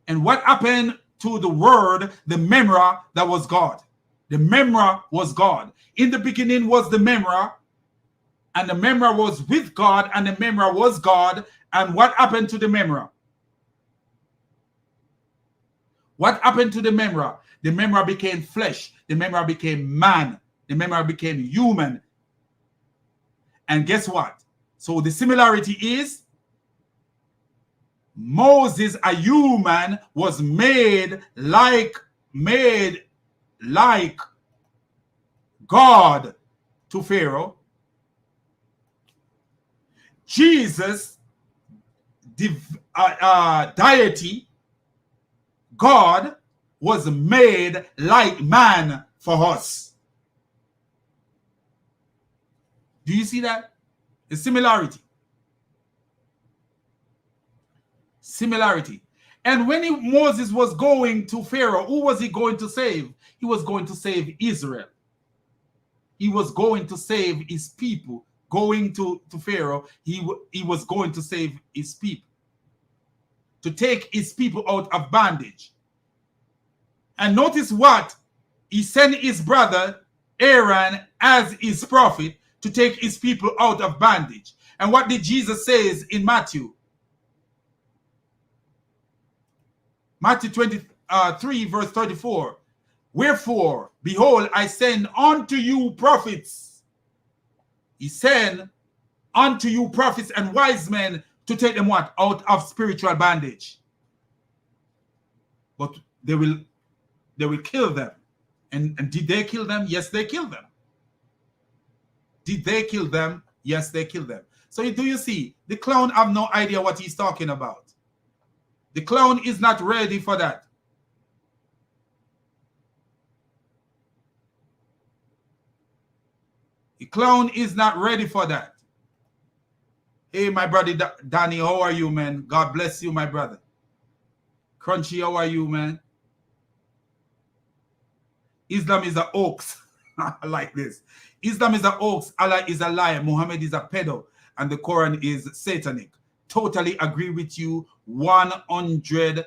And what happened to the word, the Memra, that was God? The Memra was God. In the beginning was the Memra, and the Memra was with God, and the Memra was God. And what happened to the Memra? What happened to the Memra? The Memra became flesh. The Memra became man. The Memra became human. And guess what? So the similarity is Moses, a human, was made like God to Pharaoh. Jesus, deity, God, was made like man for us. Do you see that? The similarity. Similarity. And when Moses was going to Pharaoh, who was he going to save? He was going to save Israel. He was going to save his people. Going to Pharaoh, he was going to save his people, to take his people out of bondage. And notice what he sent his brother Aaron as his prophet to take his people out of bondage. And what did Jesus say in Matthew? Matthew 23, verse 34. Wherefore, behold, I send unto you prophets. He sent unto you prophets and wise men to take them what? Out of spiritual bondage. But they will kill them. And did they kill them? Yes, they killed them. Did they kill them? Yes, they killed them. So do you see? The clown have no idea what he's talking about. The clown is not ready for that. The clown is not ready for that. Hey, my brother Danny, how are you, man? God bless you, my brother. Crunchy, how are you, man? Islam is a hoax. I like this. Islam is a hoax. Allah is a liar. Muhammad is a pedo. And the Quran is satanic. Totally agree with you 100%.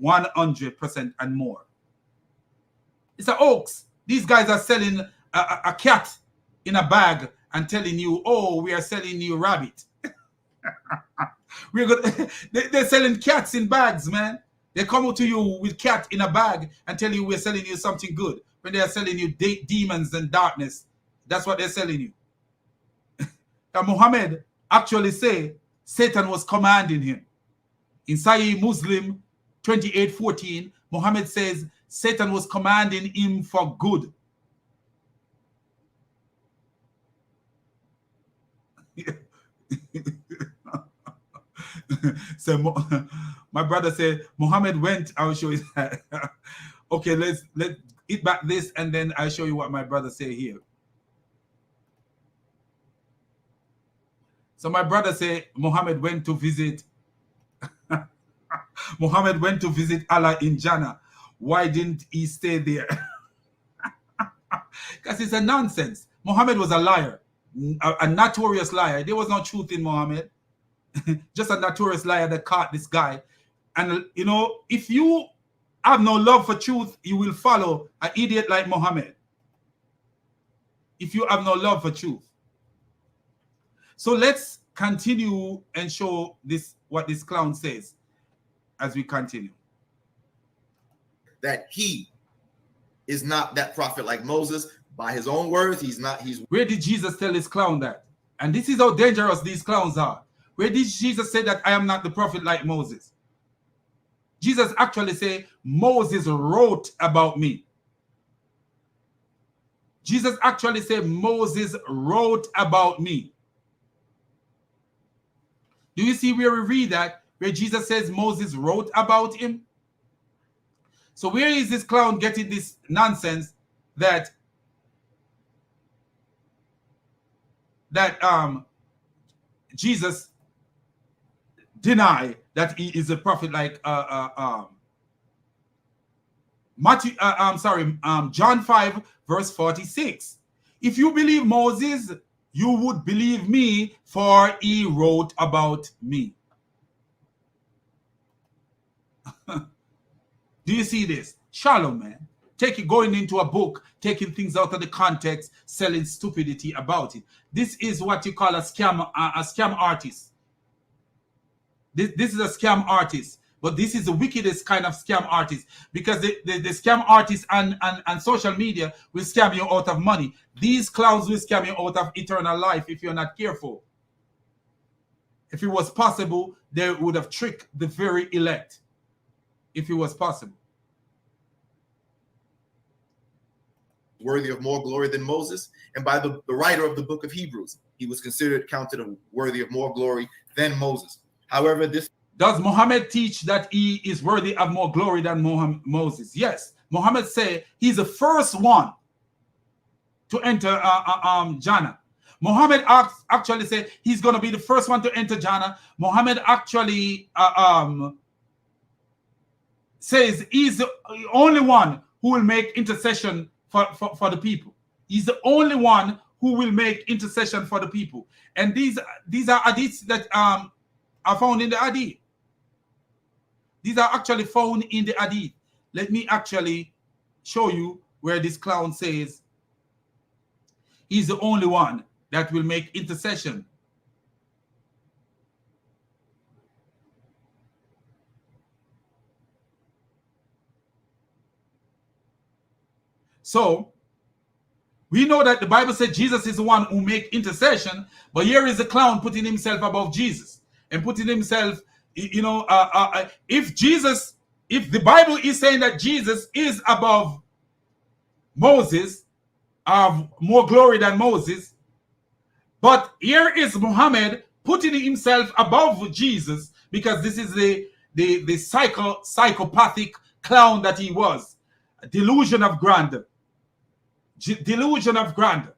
100% and more. It's a hoax. These guys are selling a cat in a bag and telling you, oh, we are selling you rabbit. We're good. They're selling cats in bags, man. They come to you with cat in a bag and tell you we're selling you something good. When they are selling you demons and darkness, that's what they're selling you. And Muhammad actually say Satan was commanding him. In Sahih Muslim 28:14, Muhammad says Satan was commanding him for good. So my brother said Muhammad went. I will show you that. Okay, let's eat back this and then I'll show you what my brother say here. So my brother said Muhammad went to visit Muhammad went to visit Allah in Jannah. Why didn't he stay there? Because it's a nonsense. Muhammad was a liar, a notorious liar. There was no truth in Muhammad. Just a notorious liar that caught this guy. And you know, if you have no love for truth, you will follow an idiot like Muhammad. If you have no love for truth. So let's continue and show this what this clown says as we continue. That he is not that prophet like Moses. By his own words, he's not. Where did Jesus tell this clown that? And this is how dangerous these clowns are. Where did Jesus say that I am not the prophet like Moses? Jesus actually said, Moses wrote about me. Jesus actually said, Moses wrote about me. Do you see where we read that? Where Jesus says Moses wrote about him? So where is this clown getting this nonsense that Jesus deny that he is a prophet like John 5 verse 46. If you believe Moses, you would believe me, for he wrote about me. Do you see this? Shalom, man. Going into a book, taking things out of the context, selling stupidity about it. This is what you call a scam artist. This is a scam artist, but this is the wickedest kind of scam artist, because the scam artists and social media will scam you out of money. These clowns will scam you out of eternal life if you're not careful. If it was possible, they would have tricked the very elect. If it was possible. Worthy of more glory than Moses, and by the writer of the book of Hebrews, he was counted worthy of more glory than Moses. However, does Muhammad teach that he is worthy of more glory than Moses? Yes. Muhammad say he's the first one to enter Jannah. Muhammad actually said he's going to be the first one to enter Jannah. Muhammad actually says he's the only one who will make intercession for the people. He's the only one who will make intercession for the people. And these are hadiths that are found in the hadith. These are actually found in the hadith. Let me actually show you where this clown says He's the only one that will make intercession. So we know that the Bible said Jesus is the one who make intercession, but here is the clown putting himself above Jesus and putting himself, you know, if the Bible is saying that Jesus is above Moses, of more glory than Moses, but here is Muhammad putting himself above Jesus, because this is the psychopathic clown that he was. Delusion of grandeur. Delusion of grandeur.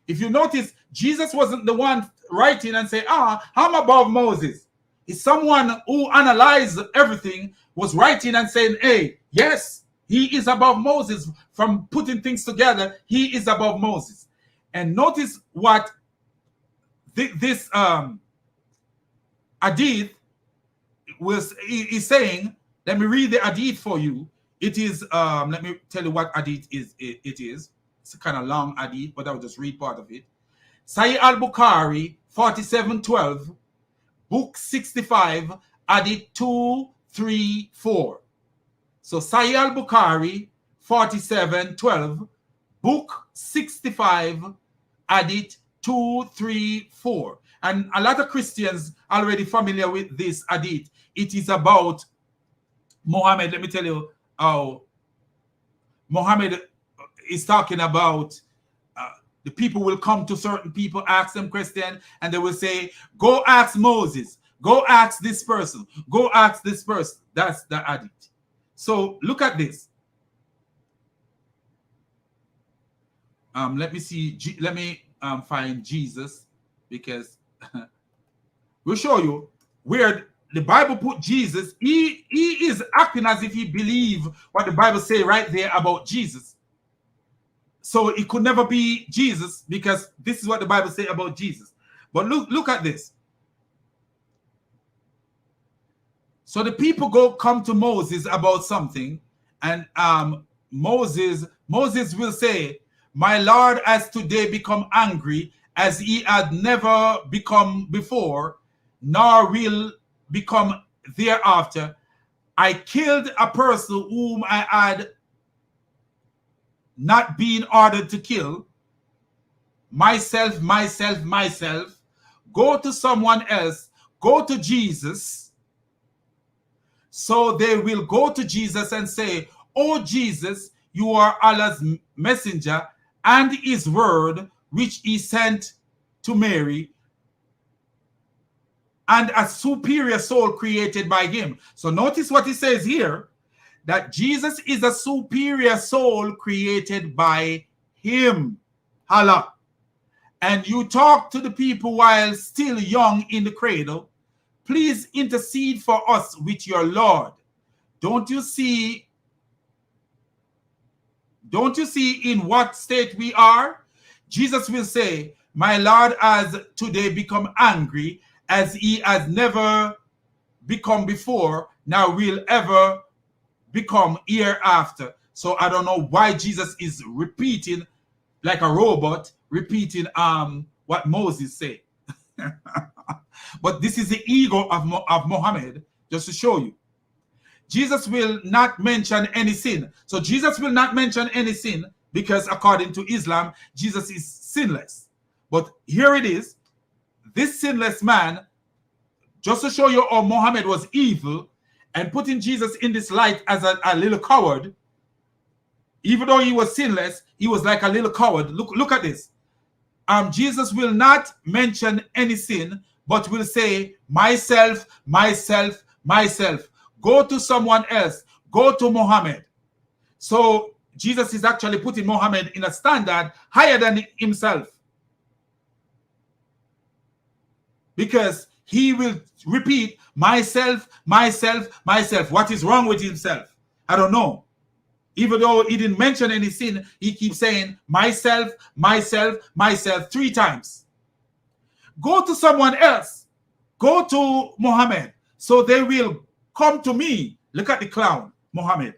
If you notice, Jesus wasn't the one writing and say, I'm above Moses. It's someone who analyzed everything, was writing and saying, hey, yes, he is above Moses. From putting things together, he is above Moses. And notice what this hadith is saying. Let me read the hadith for you. It is, let me tell you what hadith it is. It's a kind of long hadith, but I'll just read part of it. Sahih al-Bukhari, 4712, book 65, hadith 234. So Sahih al-Bukhari, 4712, book 65, hadith 234. And a lot of Christians are already familiar with this hadith. It is about Muhammad. Let me tell you how Muhammad is talking about the people will come to certain people, ask them question, and they will say, go ask Moses, go ask this person, go ask this person. That's the hadith. So look at this. Let me see. Let me find Jesus, because we'll show you where the Bible put Jesus. He is acting as if he believed what the Bible say right there about Jesus. So it could never be Jesus, because this is what the Bible say about Jesus. But look at this. So the people come to Moses about something, and Moses will say, my Lord has today become angry as he had never become before, nor will become thereafter. I killed a person whom I had not been ordered to kill. Myself. Go to someone else. Go to Jesus. So they will go to Jesus and say, oh Jesus, you are Allah's messenger and his word, which he sent to Mary, and a superior soul created by him. So notice what he says here, that Jesus is a superior soul created by him. Allah. And you talk to the people while still young in the cradle. Please intercede for us with your Lord. Don't you see in what state we are? Jesus will say, my Lord has today become angry as he has never become before, now will ever become hereafter. So I don't know why Jesus is repeating like a robot, repeating what Moses said. But this is the ego of Muhammad, just to show you. Jesus will not mention any sin. So Jesus will not mention any sin, because according to Islam, Jesus is sinless. But here it is. This sinless man, just to show you how Muhammad was evil and putting Jesus in this light as a little coward. Even though he was sinless, he was like a little coward. Look at this. Jesus will not mention any sin, but will say, myself. Go to someone else. Go to Muhammad. So Jesus is actually putting Muhammad in a standard higher than himself, because he will repeat myself. What is wrong with himself? I don't know. Even though he didn't mention any sin, he keeps saying myself 3 times. Go to someone else. Go to Muhammad. So they will come to me. Look at the clown, Muhammad.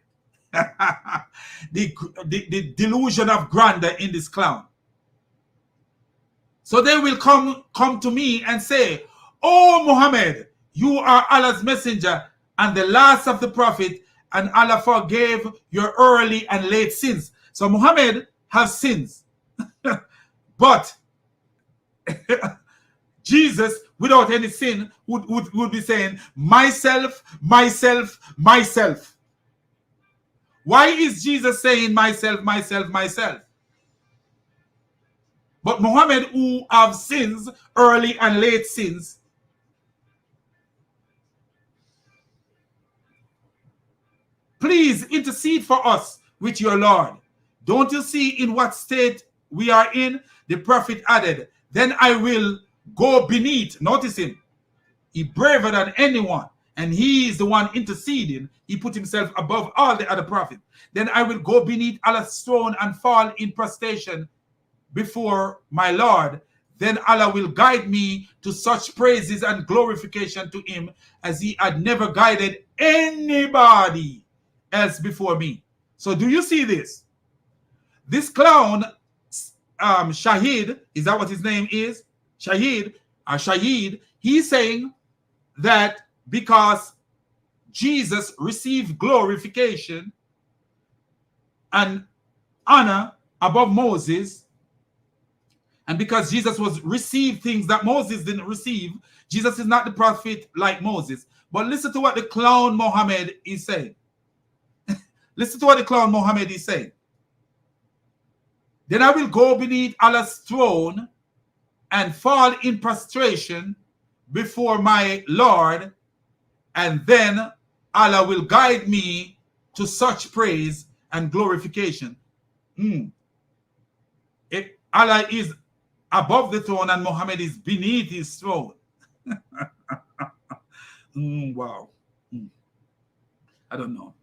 the delusion of grandeur in this clown. So they will come to me and say, "Oh Muhammad, you are Allah's messenger and the last of the prophet, and Allah forgave your early and late sins." So Muhammad has sins. But Jesus, without any sin, would be saying, "Myself, myself, myself." Why is Jesus saying myself, myself, myself? But Muhammad, who have sins, early and late sins, please intercede for us with your Lord. Don't you see in what state we are in? The prophet added, "Then I will go beneath." Notice him. He braver than anyone, and he is the one interceding. He put himself above all the other prophets. "Then I will go beneath Allah's throne and fall in prostration before my Lord. Then Allah will guide me to such praises and glorification to him as he had never guided anybody else before me." So do you see this? This clown, Shahid, is that what his name is? Shahid, he's saying that because Jesus received glorification and honor above Moses, and because Jesus was received things that Moses didn't receive, Jesus is not the prophet like Moses. But listen to what the clown Muhammad is saying. Listen to what the clown Muhammad is saying. "Then I will go beneath Allah's throne and fall in prostration before my Lord, and then Allah will guide me to such praise and glorification." Allah is above the throne and Muhammad is beneath his throne. Wow. I don't know.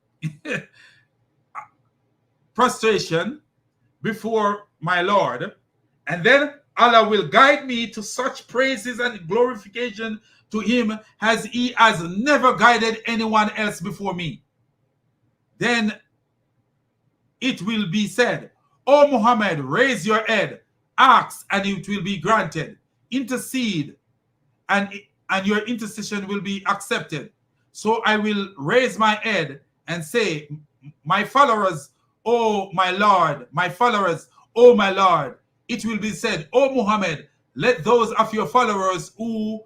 Prostration before my Lord, and then Allah will guide me to such praises and glorification to him as he has never guided anyone else before me. Then it will be said, "O Muhammad, raise your head, ask and it will be granted, intercede and your intercession will be accepted." So I will raise my head and say, "My followers, O my Lord, my followers, O my Lord." It will be said, "O Muhammad, let those of your followers who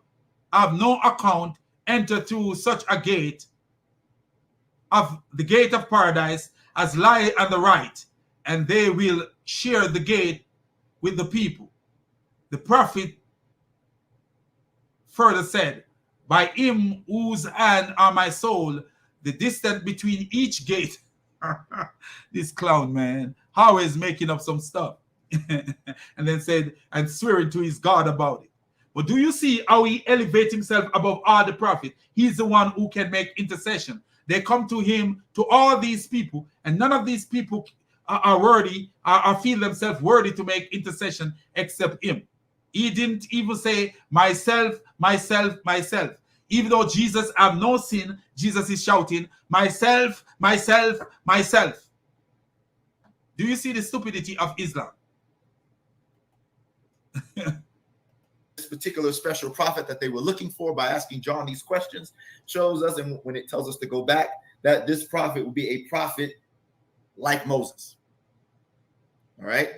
have no account enter through such a gate of the gate of paradise as lie on the right, and they will share the gate with the people." The prophet further said, "By him whose hand are my soul, the distance between each gate." This clown, man, always making up some stuff. And then said, and swearing to his God about it. But do you see how he elevates himself above all the prophet? He's the one who can make intercession. They come to him, to all these people, and none of these people are worthy, or feel themselves worthy to make intercession except him. He didn't even say, "Myself, myself, myself." Even though Jesus have no sin, Jesus is shouting, "Myself, myself, myself." Do you see the stupidity of Islam? This particular special prophet that they were looking for by asking John these questions shows us, and when it tells us to go back, that this prophet will be a prophet like Moses. All right.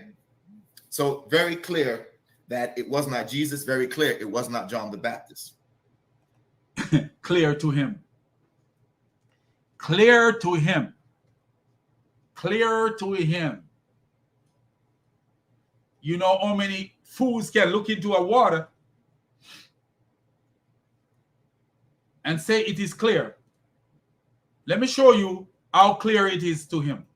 So very clear that it was not Jesus. Very clear it was not John the Baptist. Clear to him. Clear to him. Clear to him. You know how many fools can look into a water and say it is clear? Let me show you how clear it is to him.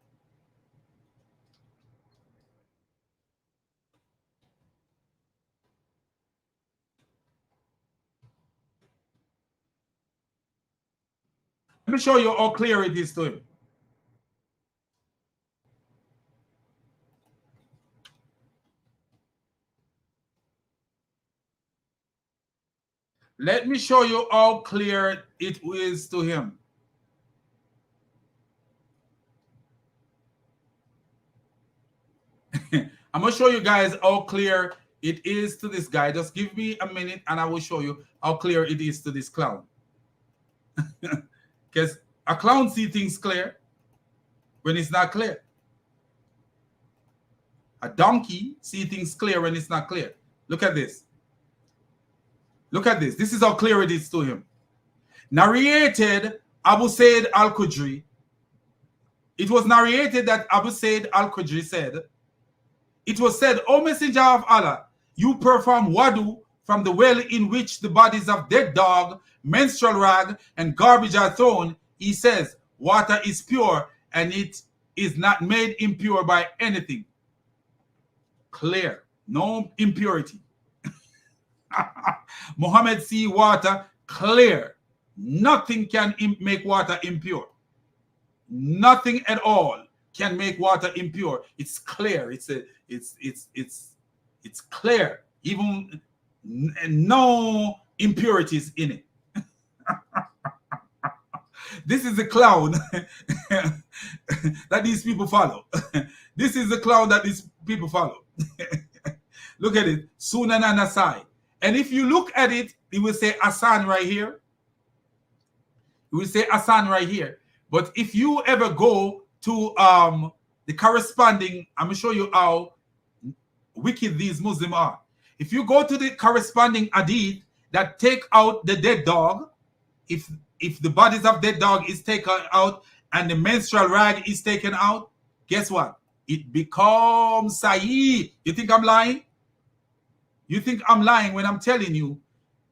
Let me show you how clear it is to him. Let me show you how clear it is to him. I'm going to show you guys how clear it is to this guy. Just give me a minute and I will show you how clear it is to this clown. Because a clown sees things clear when it's not clear. A donkey sees things clear when it's not clear. Look at this. Look at this. This is how clear it is to him. Narrated Abu Sayyid al-Khudri. It was narrated that Abu Sayyid al-Khudri said, it was said, O Messenger of Allah, you perform wudu from the well in which the bodies of dead dog, menstrual rag, and garbage are thrown. He says, water is pure and it is not made impure by anything. Clear, no impurity. Muhammad see water clear. Nothing can make water impure. Nothing at all can make water impure. It's clear. It's clear. Even no impurities in it. This is the clown that these people follow. This is the clown that these people follow. Look at it. Sunan and Nasai. And if you look at it, it will say Asan right here. It will say Asan right here. But if you ever go to the corresponding, I'm going to show you how wicked these Muslims are. If you go to the corresponding hadith that take out the dead dog, if the bodies of dead dog is taken out and the menstrual rag is taken out, guess what? It becomes sahih. You think I'm lying? You think I'm lying when I'm telling you,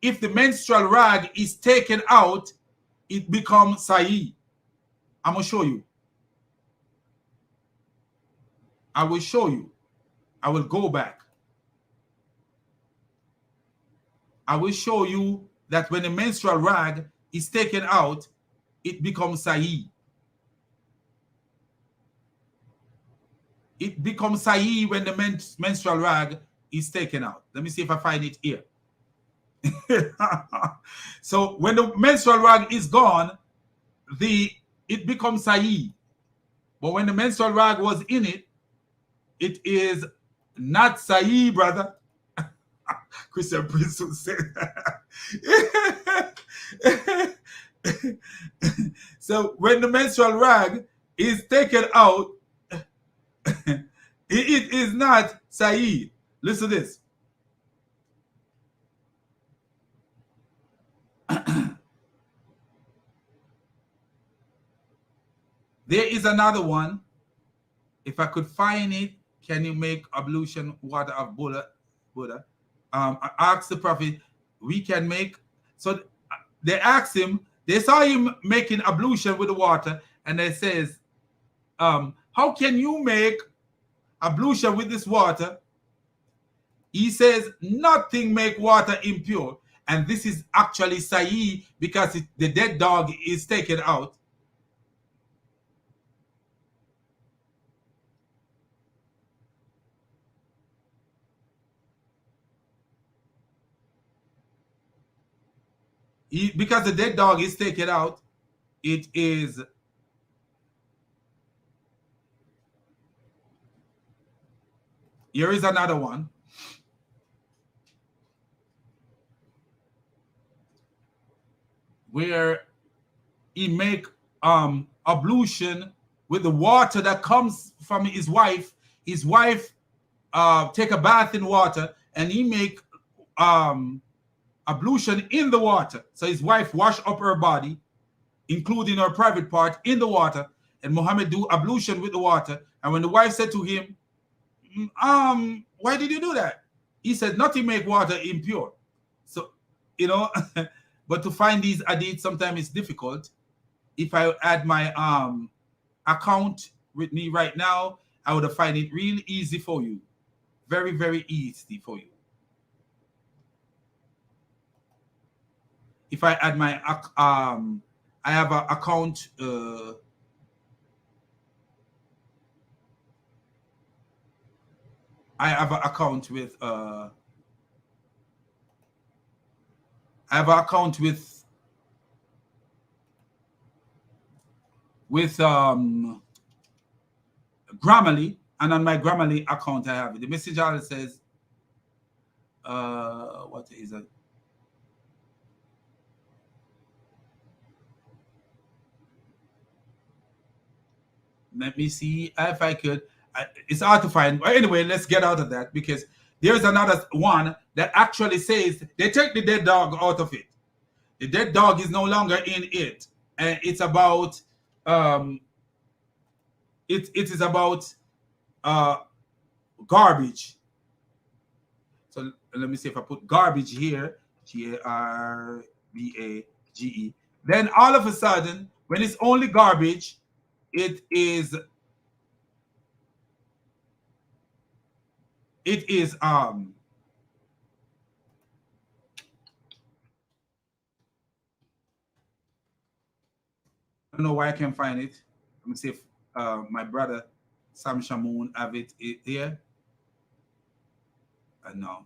if the menstrual rag is taken out, it becomes sahih. I'm going to show you. I will show you. I will go back. I will show you that when the menstrual rag is taken out, it becomes sahih. It becomes sahih when the menstrual rag is taken out. Let me see if I find it here. So when the menstrual rag is gone, it becomes sahih. But when the menstrual rag was in it, it is not sahih, brother. Christian Prince would say that. So when the menstrual rag is taken out, it is not sahih. Listen to this. There is another one. If I could find it, can you make ablution water of Buddha? I asked the Prophet, we can make. So they asked him, they saw him making ablution with the water, and they says, how can you make ablution with this water? He says, nothing make water impure. And this is actually sahih because the dead dog is taken out. Because the dead dog is taken out, it is here is another one. Where he make ablution with the water that comes from his wife. His wife take a bath in water, and he make ablution in the water. So his wife wash up her body, including her private part, in the water, and Muhammad do ablution with the water. And when the wife said to him, why did you do that? He said, nothing make water impure. So, you know, but to find these hadiths sometimes it's difficult. If I add my account with me right now, I would have find it real easy for you. Very, very easy for you. If I add my, I have an account. I have an account with. I have an account with Grammarly, and on my Grammarly account I have it. The message says, what is it? Let me see if I could. It's hard to find. But anyway, let's get out of that, because there's another one that actually says they take the dead dog out of it. The dead dog is no longer in it, and it's about it is about garbage. So let me see if I put garbage here, GARBAGE. Then all of a sudden, when it's only garbage, it is I don't know why I can't find it. Let me see if my brother Sam Shamoon have it here. No.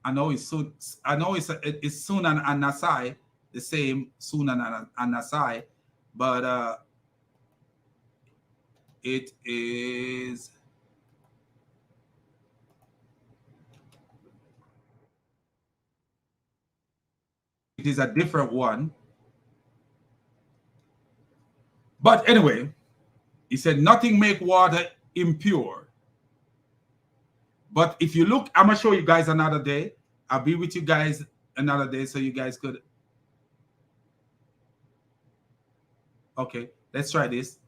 I know it's Sun. I know it's Sunan and Nasai, the same Sunan and Nasai, but it is. It is a different one. But anyway, he said, nothing make water impure. But if you look, I'm going to show you guys another day. I'll be with you guys another day so you guys could. Okay, let's try this.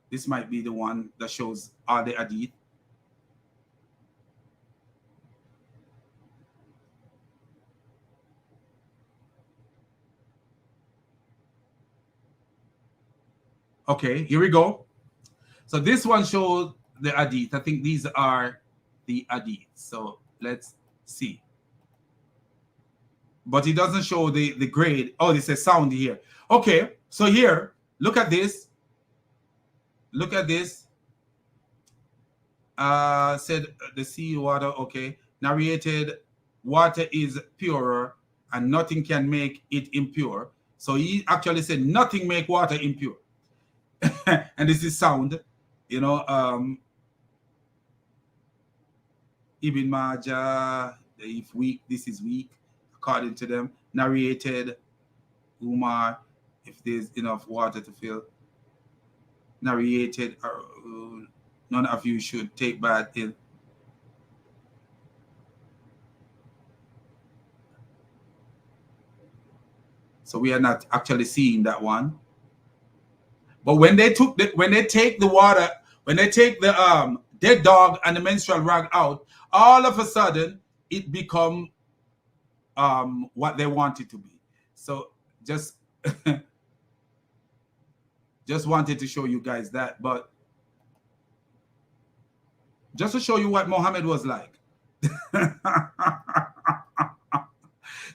This might be the one that shows all the hadith. Okay, here we go. So this one shows the hadith. I think these are the hadith. So let's see. But it doesn't show the grade. Oh, it says sound here. Okay, so here, look at this. Look at this. Said the sea water, okay. Narrated, water is purer and nothing can make it impure. So he actually said nothing make water impure. And this is sound, you know. Ibn Majah, if weak, this is weak, according to them. Narrated, Umar, if there's enough water to fill. Narrated, none of you should take bath in. So we are not actually seeing that one. But when they take the water, when they take the dead dog and the menstrual rag out, all of a sudden it become what they want it to be. So just just wanted to show you guys that, but just to show you what Muhammad was like.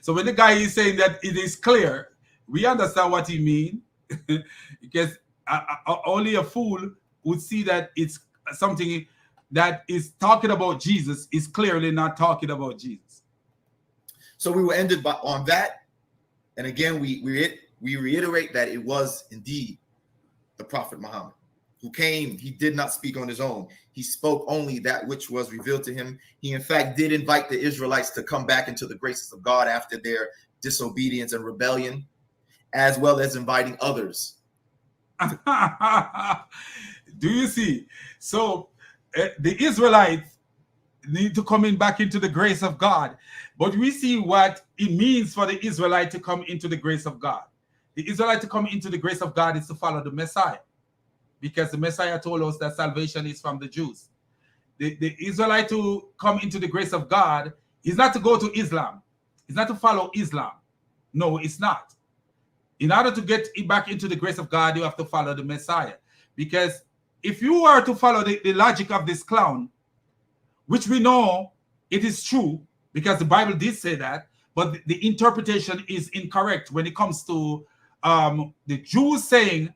So when the guy is saying that it is clear, we understand what he means, because only a fool would see that it's something that is talking about Jesus is clearly not talking about Jesus. So we were ended on that, and again we reiterate that it was indeed the Prophet Muhammad who came. He did not speak on his own. He spoke only that which was revealed to him. He in fact did invite the Israelites to come back into the graces of God after their disobedience and rebellion, as well as inviting others. Do you see? So the Israelites need to come in back into the grace of God. But we see what it means for the Israelite to come into the grace of God. The Israelite to come into the grace of God is to follow the Messiah, because the Messiah told us that salvation is from the Jews. The Israelite to come into the grace of God is not to go to Islam. It's not to follow Islam. No, it's not. In order to get back into the grace of God, you have to follow the Messiah. Because if you are to follow the logic of this clown, which we know it is true, because the Bible did say that, but the interpretation is incorrect when it comes to the Jews saying,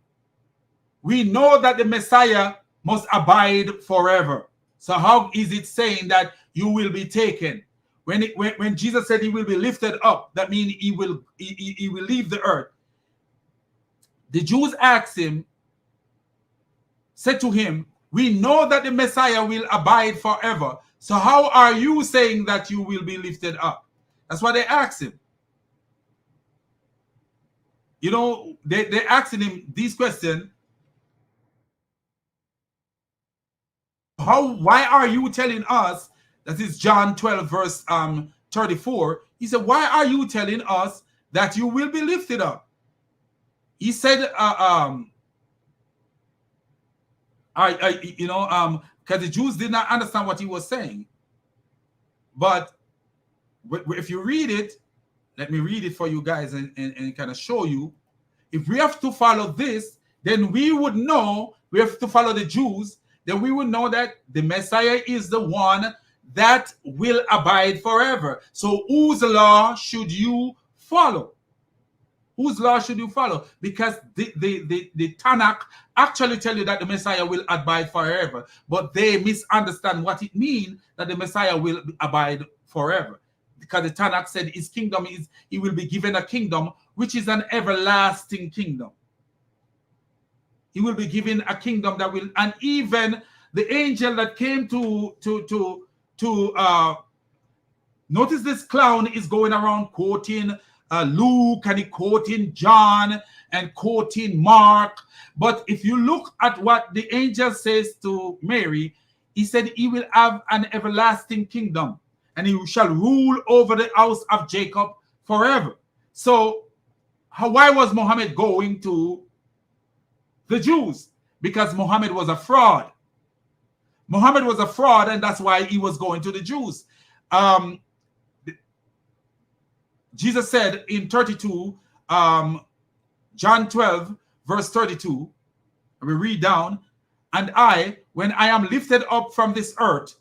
we know that the Messiah must abide forever. So how is it saying that you will be taken? When Jesus said he will be lifted up, that means he will leave the earth. The Jews asked him, said to him, We know that the Messiah will abide forever. So how are you saying that you will be lifted up? That's what they asked him. You know, they're asking him these questions. Why are you telling us, that is John 12 verse 34, he said, why are you telling us that you will be lifted up? He said, because the Jews did not understand what he was saying. But if you read it, let me read it for you guys and kind of show you. If we have to follow this, then we would know, we have to follow the Jews, then we would know that the Messiah is the one that will abide forever. So whose law should you follow? Whose law should you follow? Because the Tanakh actually tell you that the Messiah will abide forever, but they misunderstand what it means that the Messiah will abide forever. Because the Tanakh said his kingdom is, he will be given a kingdom which is an everlasting kingdom. He will be given a kingdom that will, and even the angel that came to notice this clown is going around quoting Luke, and he quoting John and quoting Mark. But if you look at what the angel says to Mary, he said he will have an everlasting kingdom, and he shall rule over the house of Jacob forever. So why was Muhammad going to the Jews? Because Muhammad was a fraud. Muhammad was a fraud, and that's why he was going to the Jews. Jesus said in 32, John 12, verse 32, we read down, and I, when I am lifted up from this earth,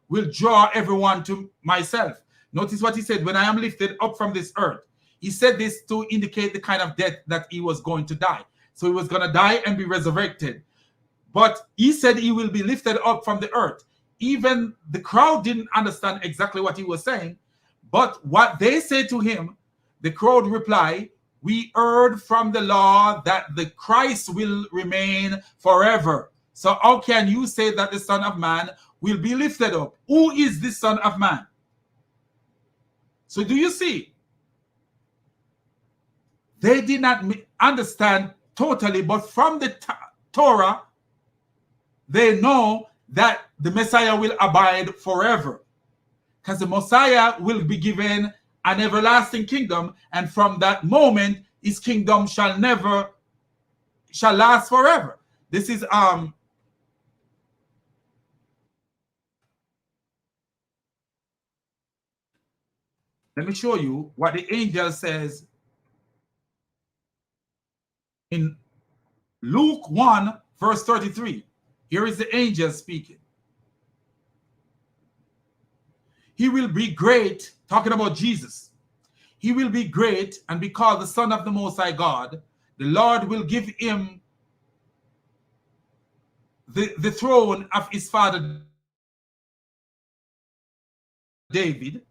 will draw everyone to myself. Notice what he said, when I am lifted up from this earth. He said this to indicate the kind of death that he was going to die. So he was going to die and be resurrected. But he said he will be lifted up from the earth. Even the crowd didn't understand exactly what he was saying. But what they said to him, the crowd replied, we heard from the law that the Christ will remain forever. So how can you say that the Son of Man will be lifted up? Who is the Son of Man? So do you see? They did not understand totally, but from the Torah, they know that the Messiah will abide forever. Because the Messiah will be given an everlasting kingdom, and from that moment, his kingdom shall last forever. This is let me show you what the angel says in Luke 1, verse 33. Here is the angel speaking. He will be great, talking about Jesus. He will be great and be called the Son of the Most High God. The Lord will give him the throne of his father David.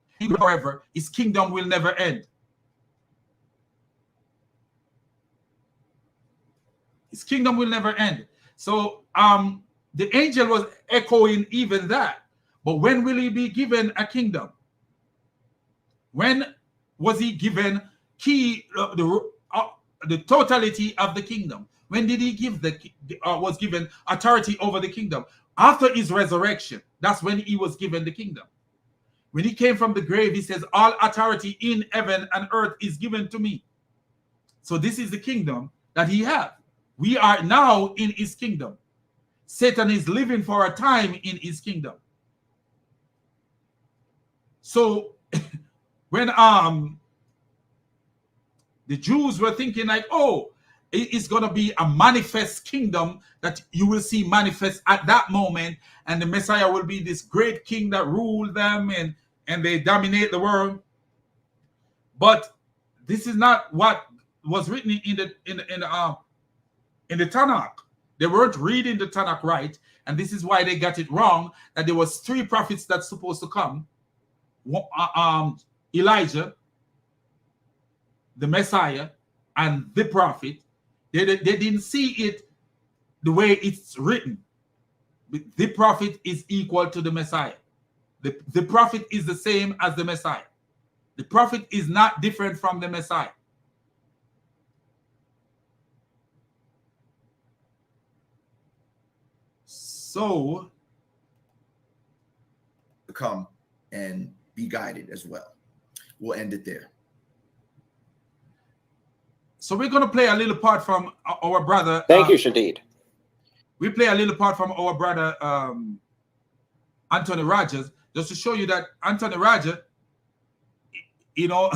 However, his kingdom will never end. His kingdom will never end. So the angel was echoing even that. But when will he be given a kingdom? When was he given the totality of the kingdom? When did he give was given authority over the kingdom? After his resurrection. That's when he was given the kingdom. When he came from the grave, he says, all authority in heaven and earth is given to me. So this is the kingdom that he has. We are now in his kingdom. Satan is living for a time in his kingdom. So when the Jews were thinking like, oh, it's going to be a manifest kingdom that you will see manifest at that moment, and the Messiah will be this great king that ruled them and they dominate the world. But this is not what was written in the Tanakh. They weren't reading the Tanakh right, and this is why they got it wrong, that there was 3 prophets that's supposed to come. Elijah, the Messiah, and the prophet. They didn't see it the way it's written. The prophet is equal to the Messiah. The prophet is the same as the Messiah. The prophet is not different from the Messiah. So, to come and be guided as well. We'll end it there. So we're going to play a little part from our brother. Thank you, Shadid. We play a little part from our brother Anthony Rogers, just to show you that Anthony Rogers, you know,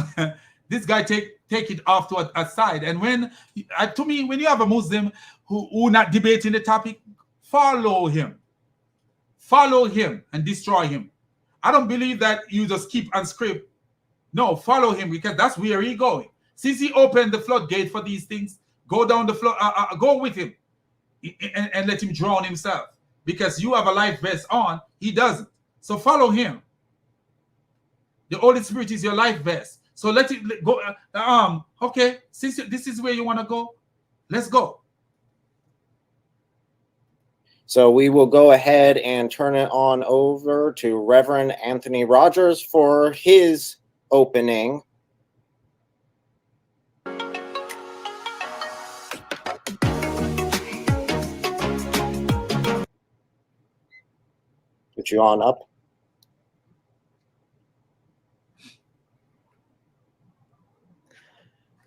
this guy take it off to a side. And when, to me, when you have a Muslim who not debating the topic, follow him and destroy him. I don't believe that you just keep and script. No, follow him, because that's where he's going. Since he opened the floodgate for these things, go down the flood, go with him and let him drown himself. Because you have a life vest on, he doesn't. So follow him. The Holy Spirit is your life vest. So let it go. Okay, since this is where you want to go, let's go. So we will go ahead and turn it on over to Reverend Anthony Rogers for his opening. Get you on up.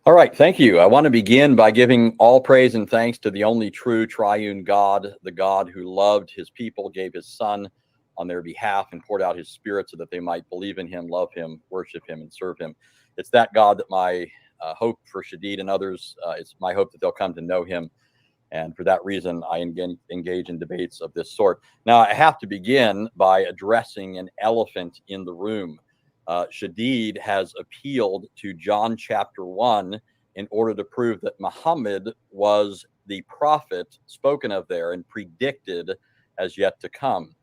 All right, thank you. I want to begin by giving all praise and thanks to the only true triune God, the God who loved his people, gave his son on their behalf, and poured out his spirit so that they might believe in him, love him, worship him, and serve him. It's that God that my hope for Shadid and others, it's my hope that they'll come to know him. And for that reason, I engage in debates of this sort. Now, I have to begin by addressing an elephant in the room. Shadid has appealed to John chapter 1 in order to prove that Muhammad was the prophet spoken of there and predicted as yet to come.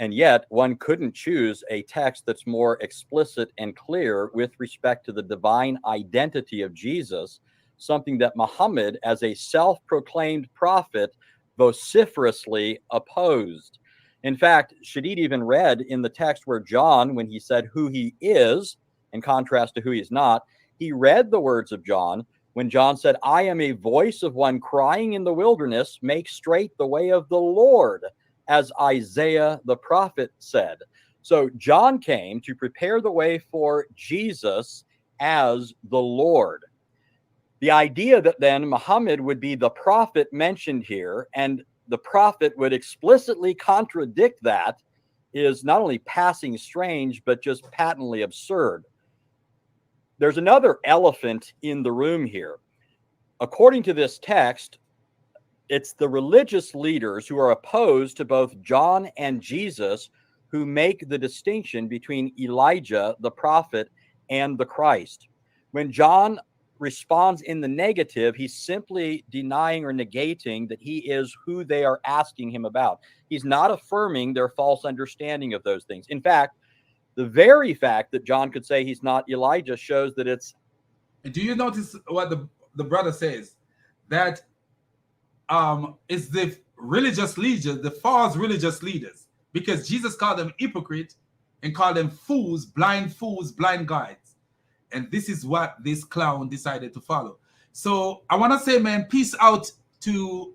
And yet one couldn't choose a text that's more explicit and clear with respect to the divine identity of Jesus, something that Muhammad, as a self-proclaimed prophet, vociferously opposed. In fact, Shadid even read in the text where John, when he said who he is, in contrast to who he is not, he read the words of John when John said, I am a voice of one crying in the wilderness, make straight the way of the Lord, as Isaiah the prophet said. So John came to prepare the way for Jesus as the Lord. The idea that then Muhammad would be the prophet mentioned here, and the prophet would explicitly contradict that, is not only passing strange, but just patently absurd. There's another elephant in the room here. According to this text, it's the religious leaders who are opposed to both John and Jesus who make the distinction between Elijah, the prophet, and the Christ. When John responds in the negative, he's simply denying or negating that he is who they are asking him about. He's not affirming their false understanding of those things. In fact, the very fact that John could say he's not Elijah shows that it's... Do you notice what the brother says? That it's the religious leaders, the false religious leaders, because Jesus called them hypocrite and called them fools, blind guides. And this is what this clown decided to follow. So I want to say, man, peace out to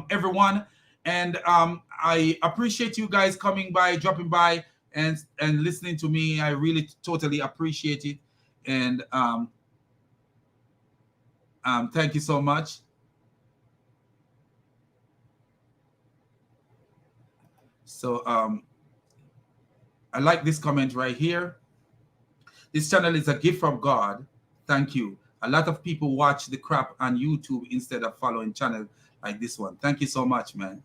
everyone. And I appreciate you guys coming by, dropping by, and listening to me. I really totally appreciate it. And thank you so much. So I like this comment right here. This channel is a gift from God. Thank you. A lot of people watch the crap on YouTube instead of following channels like this one. Thank you so much, man.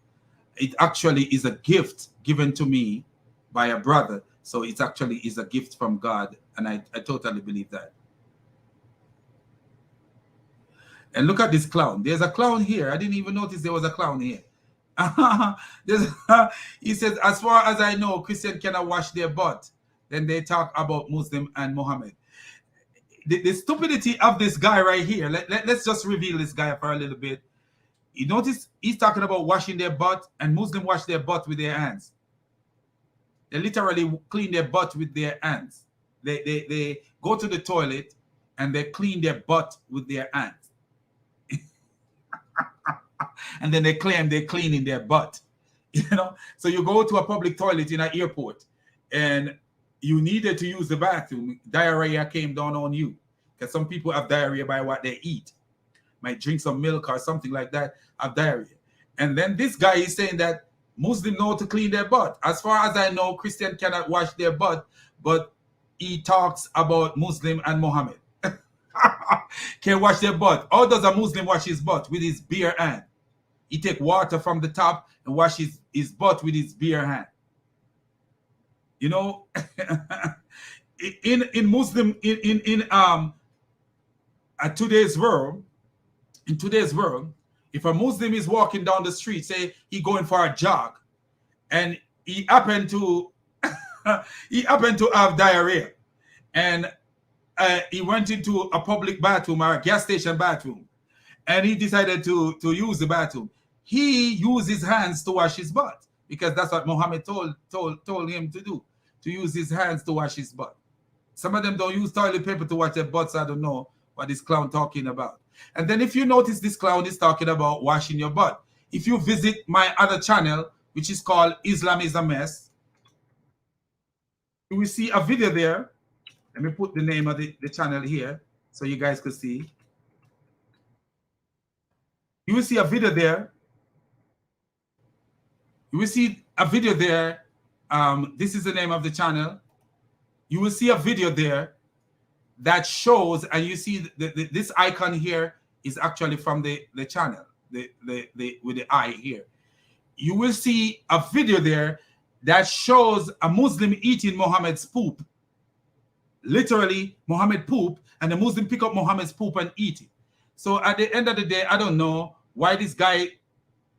It actually is a gift given to me by a brother. So it actually is a gift from God. And I totally believe that. And look at this clown. There's a clown here. I didn't even notice there was a clown here. He says, as far as I know, Christians cannot wash their butt. Then they talk about Muslim and Muhammad. The stupidity of this guy right here, let's just reveal this guy for a little bit. You notice he's talking about washing their butt, and Muslims wash their butt with their hands. They literally clean their butt with their hands. They go to the toilet and they clean their butt with their hands. And then they claim they're cleaning their butt. You know, so you go to a public toilet in an airport and you needed to use the bathroom. Diarrhea came down on you, because some people have diarrhea by what they eat. Might drink some milk or something like that, have diarrhea. And then this guy is saying that Muslims know to clean their butt. As far as I know, Christian cannot wash their butt, but he talks about Muslim and Muhammad. Can wash their butt. How does a Muslim wash his butt? With his bare hand. He take water from the top and wash his butt with his bare hand. You know, in Muslim in today's world, if a Muslim is walking down the street, say he going for a jog, and he happened to have diarrhea, and he went into a public bathroom or a gas station bathroom, and he decided to use the bathroom. He used his hands to wash his butt, because that's what Muhammad told him to do, to use his hands to wash his butt. Some of them don't use toilet paper to wash their butts. I don't know what this clown talking about. And then if you notice, this clown is talking about washing your butt. If you visit my other channel, which is called Islam is a Mess, you will see a video there. Let me put the name of the channel here so you guys can see. You will see a video there. You will see a video there. This is the name of the channel. You will see a video there that shows, and you see this icon here is actually from the channel, with the eye here. You will see a video there that shows a Muslim eating Muhammad's poop. Literally, Muhammad poop, and the Muslim pick up Muhammad's poop and eat it. So at the end of the day, I don't know why this guy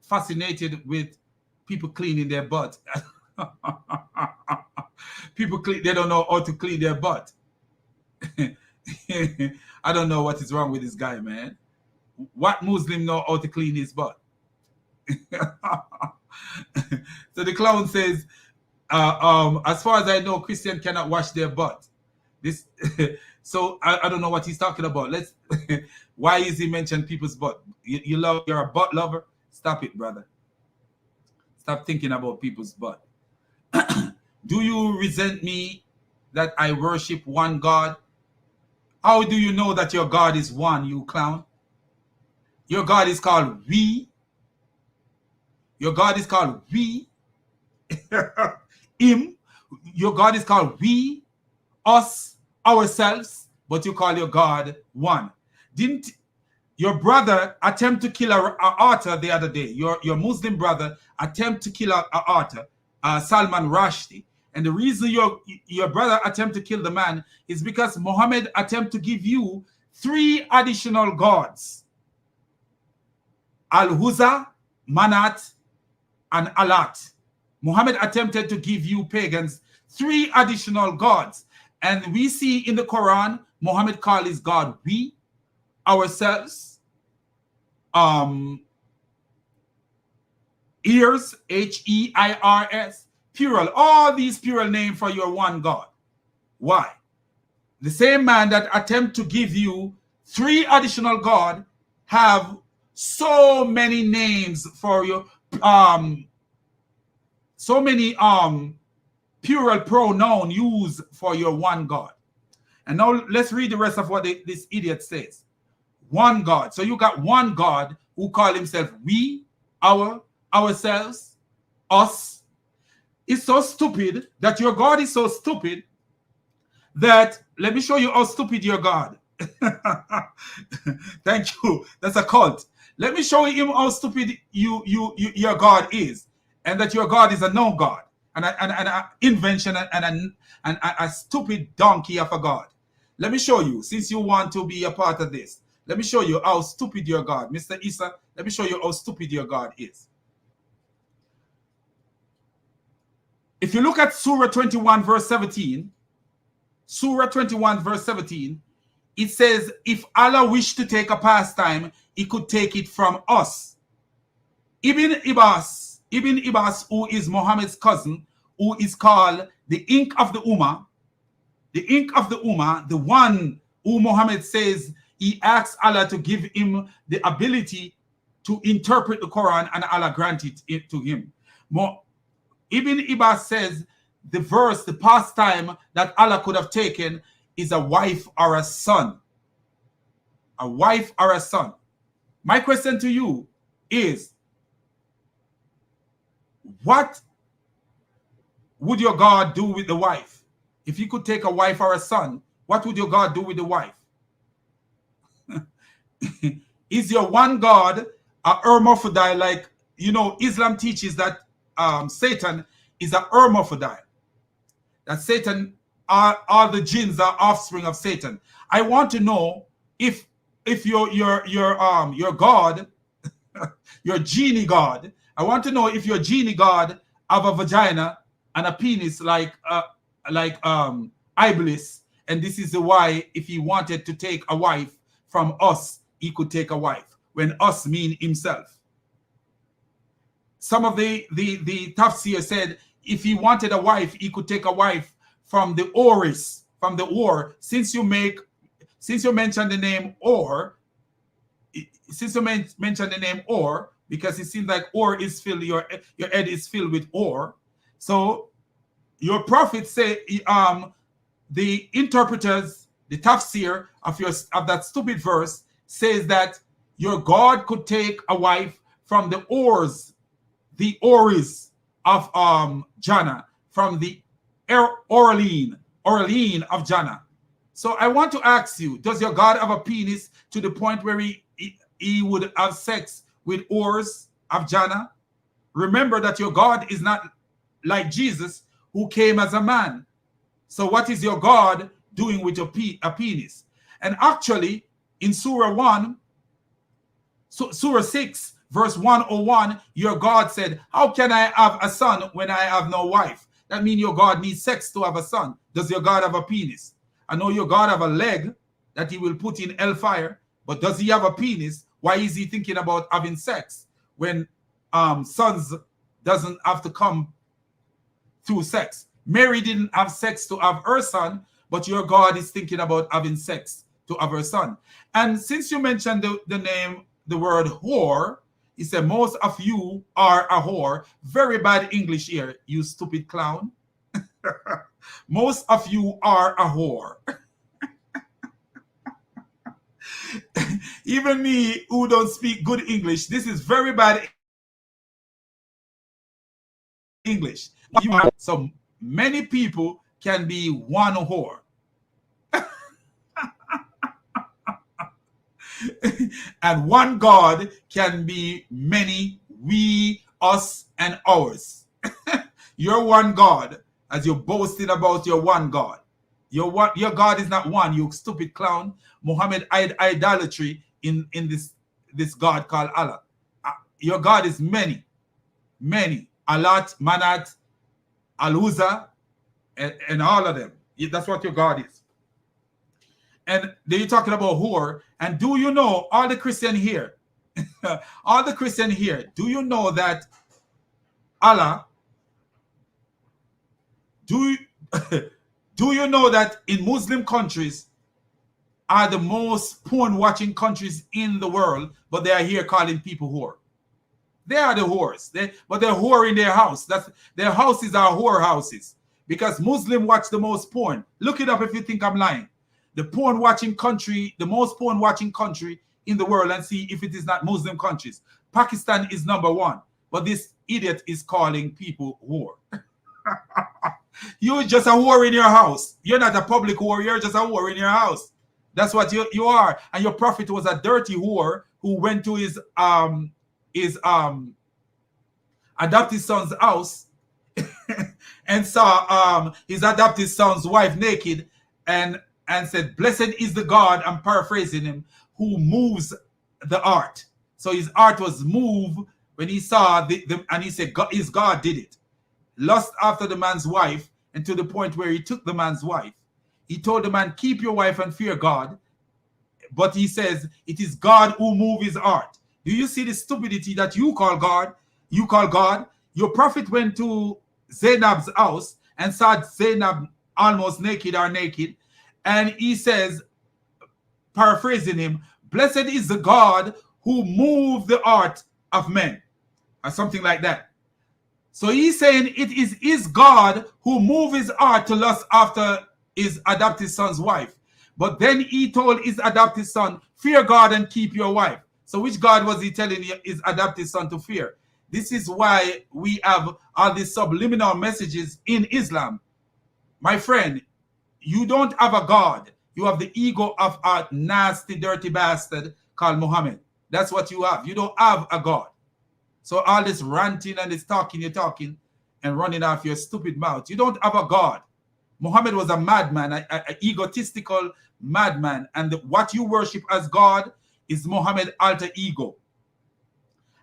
fascinated with people cleaning their butt. People they don't know how to clean their butt. I don't know what is wrong with this guy, man. What Muslim know how to clean his butt? So the clown says, as far as I know, Christian cannot wash their butt. This, so I don't know what he's talking about. Let's. Why is he mentioning people's butt? You're a butt lover? Stop it, brother. Stop thinking about people's butt. Do you resent me that I worship one God? How do you know that your God is one, you clown? Your God is called we. Your God is called we. Him. Your God is called we, us, ourselves, but you call your God one. Didn't your brother attempt to kill an author the other day? Your Muslim brother attempt to kill an author, Salman Rushdie. And the reason your brother attempt to kill the man is because Muhammad attempt to give you 3 additional gods. Al-Huzza, Manat, and Alat. Muhammad attempted to give you pagans 3 additional gods. And we see in the Quran, Muhammad called his God we, ourselves, ears, H-E-I-R-S, plural, all these plural names for your one God. Why? The same man that attempt to give you 3 additional God have so many names for your so many plural pronoun used for your one God. And now let's read the rest of what this idiot says. One God. So you got one God who call himself we, ourselves, us. It's so stupid that your God is so stupid that, let me show you how stupid your God. Thank you. That's a cult. Let me show him how stupid your God is, and that your God is a no God, and an invention, and a stupid donkey of a God. Let me show you, since you want to be a part of this. Let me show you how stupid your God, Mr. Issa. Let me show you how stupid your God is. If you look at Surah 21, verse 17, Surah 21, verse 17, it says, if Allah wished to take a pastime, he could take it from us. Ibn Abbas, who is Muhammad's cousin, who is called the Ink of the Ummah, the one who Muhammad says he asks Allah to give him the ability to interpret the Quran, and Allah granted it to him. Ibn Abbas says the verse, the pastime that Allah could have taken is a wife or a son. A wife or a son. My question to you is, what would your God do with the wife? If you could take a wife or a son, what would your God do with the wife? Is your one God a hermaphrodite? Like, you know, Islam teaches that Satan is a hermaphrodite. That Satan, all the jinns are offspring of Satan. I want to know if your God, your genie God, I want to know if your genie God have a vagina and a penis like Iblis, and this is why if he wanted to take a wife from us, he could take a wife, when us mean himself. Some of the tafsir said if he wanted a wife, he could take a wife from the Oris, from the Or. Since you mentioned the name Or, because it seems like Or is filled, your head is filled with Or. So your prophet say, the interpreters, the tafsir of that stupid verse says that your God could take a wife from the Oris of Jannah, from the Orlean of Jannah. So I want to ask you, does your God have a penis to the point where he would have sex with Ors of Jannah? Remember that your God is not like Jesus, who came as a man. So what is your God doing with a penis? And actually, in Surah 6, verse 101, your God said, how can I have a son when I have no wife? That means your God needs sex to have a son. Does your God have a penis? I know your God have a leg that he will put in hellfire, but does he have a penis? Why is he thinking about having sex when sons doesn't have to come through sex? Mary didn't have sex to have her son, but your God is thinking about having sex to have her son. And since you mentioned the word whore, he said, most of you are a whore. Very bad English here, you stupid clown. Most of you are a whore. Even me, who don't speak good English, this is very bad English. So many people can be one whore. And one God can be many, we, us, and ours. You're one God, as you're boasting about your one God. Your God is not one, you stupid clown. Muhammad idolatry in this God called Allah. Your God is many. Alat, Manat, Al-Uzza, and all of them. That's what your God is. And they're talking about whore. And do you know, all the Christian here, do you know that Allah, do you know that in Muslim countries are the most porn watching countries in the world, but they are here calling people whore? They are the whores, but they're whore in their house. Their houses are whore houses, because Muslims watch the most porn. Look it up if you think I'm lying. The most porn watching country in the world, and see if it is not Muslim countries. Pakistan is #1, but this idiot is calling people whore. You're just a whore in your house. You're not a public whore, you're just a whore in your house. That's what you are. And your prophet was a dirty whore who went to his adopted son's house and saw his adopted son's wife naked and said, blessed is the God, I'm paraphrasing him, who moves the art. So his art was moved when he saw and he said, his God did it. Lust after the man's wife, and to the point where he took the man's wife. He told the man, keep your wife and fear God. But he says, it is God who moves his art. Do you see the stupidity that you call God? You call God. Your prophet went to Zainab's house and saw Zainab almost naked or naked. And he says, paraphrasing him, blessed is the God who moved the heart of men, or something like that. So he's saying it is his God who moved his heart to lust after his adopted son's wife. But then he told his adopted son, fear God and keep your wife. So which God was he telling his adopted son to fear? This is why we have all these subliminal messages in Islam. My friend, you don't have a God. You have the ego of a nasty, dirty bastard called Muhammad. That's what you have. You don't have a God. So all this ranting and this talking, you're talking and running off your stupid mouth. You don't have a God. Muhammad was a madman, an egotistical madman. And what you worship as God is Muhammad's alter ego.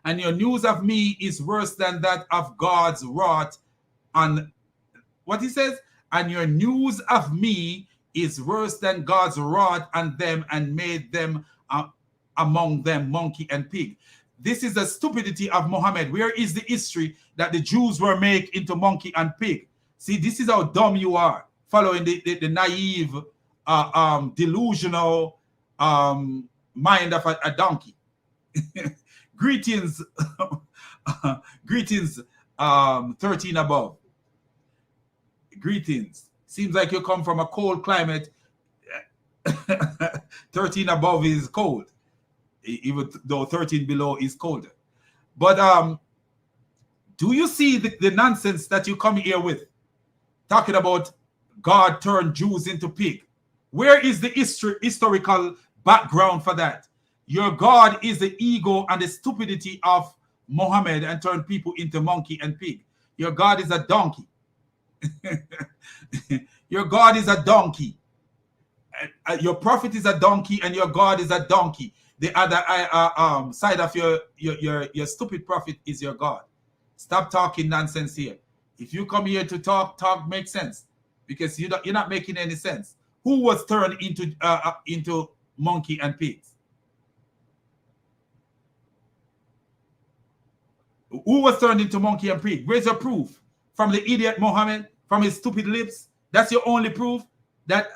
And your news of me is worse than that of God's wrath on what he says. And your news of me is worse than God's wrath on them and made them among them monkey and pig. This is the stupidity of Muhammad. Where is the history that the Jews were made into monkey and pig? See, this is how dumb you are, following the naive, delusional mind of a donkey. Greetings, greetings, 13 above. Greetings. Seems like you come from a cold climate. 13 above is cold, even though 13 below is colder. But do you see the nonsense that you come here with? Talking about God turned Jews into pig. Where is the historical background for that? Your God is the ego and the stupidity of Muhammad and turned people into monkey and pig. Your God is a donkey. Your God is a donkey. Your prophet is a donkey and your God is a donkey. The other side of your stupid prophet is your God. Stop talking nonsense here. If you come here to talk makes sense, because you're not making any sense. Who was turned into monkey and pigs? Who was turned into monkey and pig? Where's your proof? From the idiot Muhammad, from his stupid lips? That's your only proof that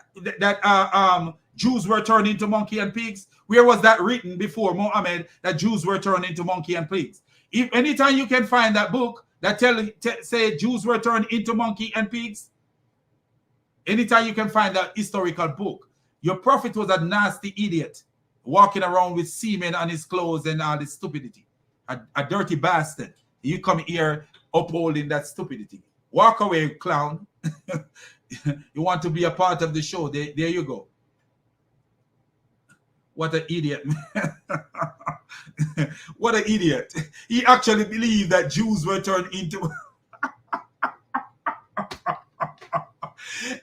Jews were turned into monkey and pigs? Where was that written before Muhammad that Jews were turned into monkey and pigs? If anytime you can find that book that say Jews were turned into monkey and pigs, anytime you can find that historical book, your prophet was a nasty idiot walking around with semen on his clothes and all this stupidity. A dirty bastard. You come here upholding that stupidity. Walk away, clown. You want to be a part of the show. There you go. What an idiot, man. What an idiot. He actually believed that Jews were turned into...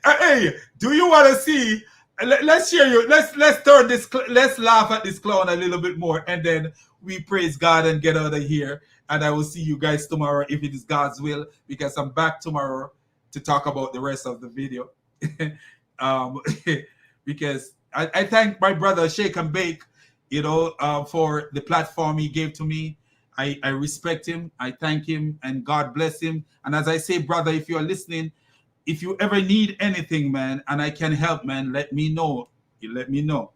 Hey, do you want to see... Let's share you. Let's turn this... Let's laugh at this clown a little bit more, and then we praise God and get out of here. And I will see you guys tomorrow if it is God's will, because I'm back tomorrow to talk about the rest of the video. Because I thank my brother Shake and Bake, for the platform he gave to me. I respect him. I thank him, and God bless him. And as I say, brother, if you're listening, if you ever need anything, man, and I can help, man, let me know. You let me know.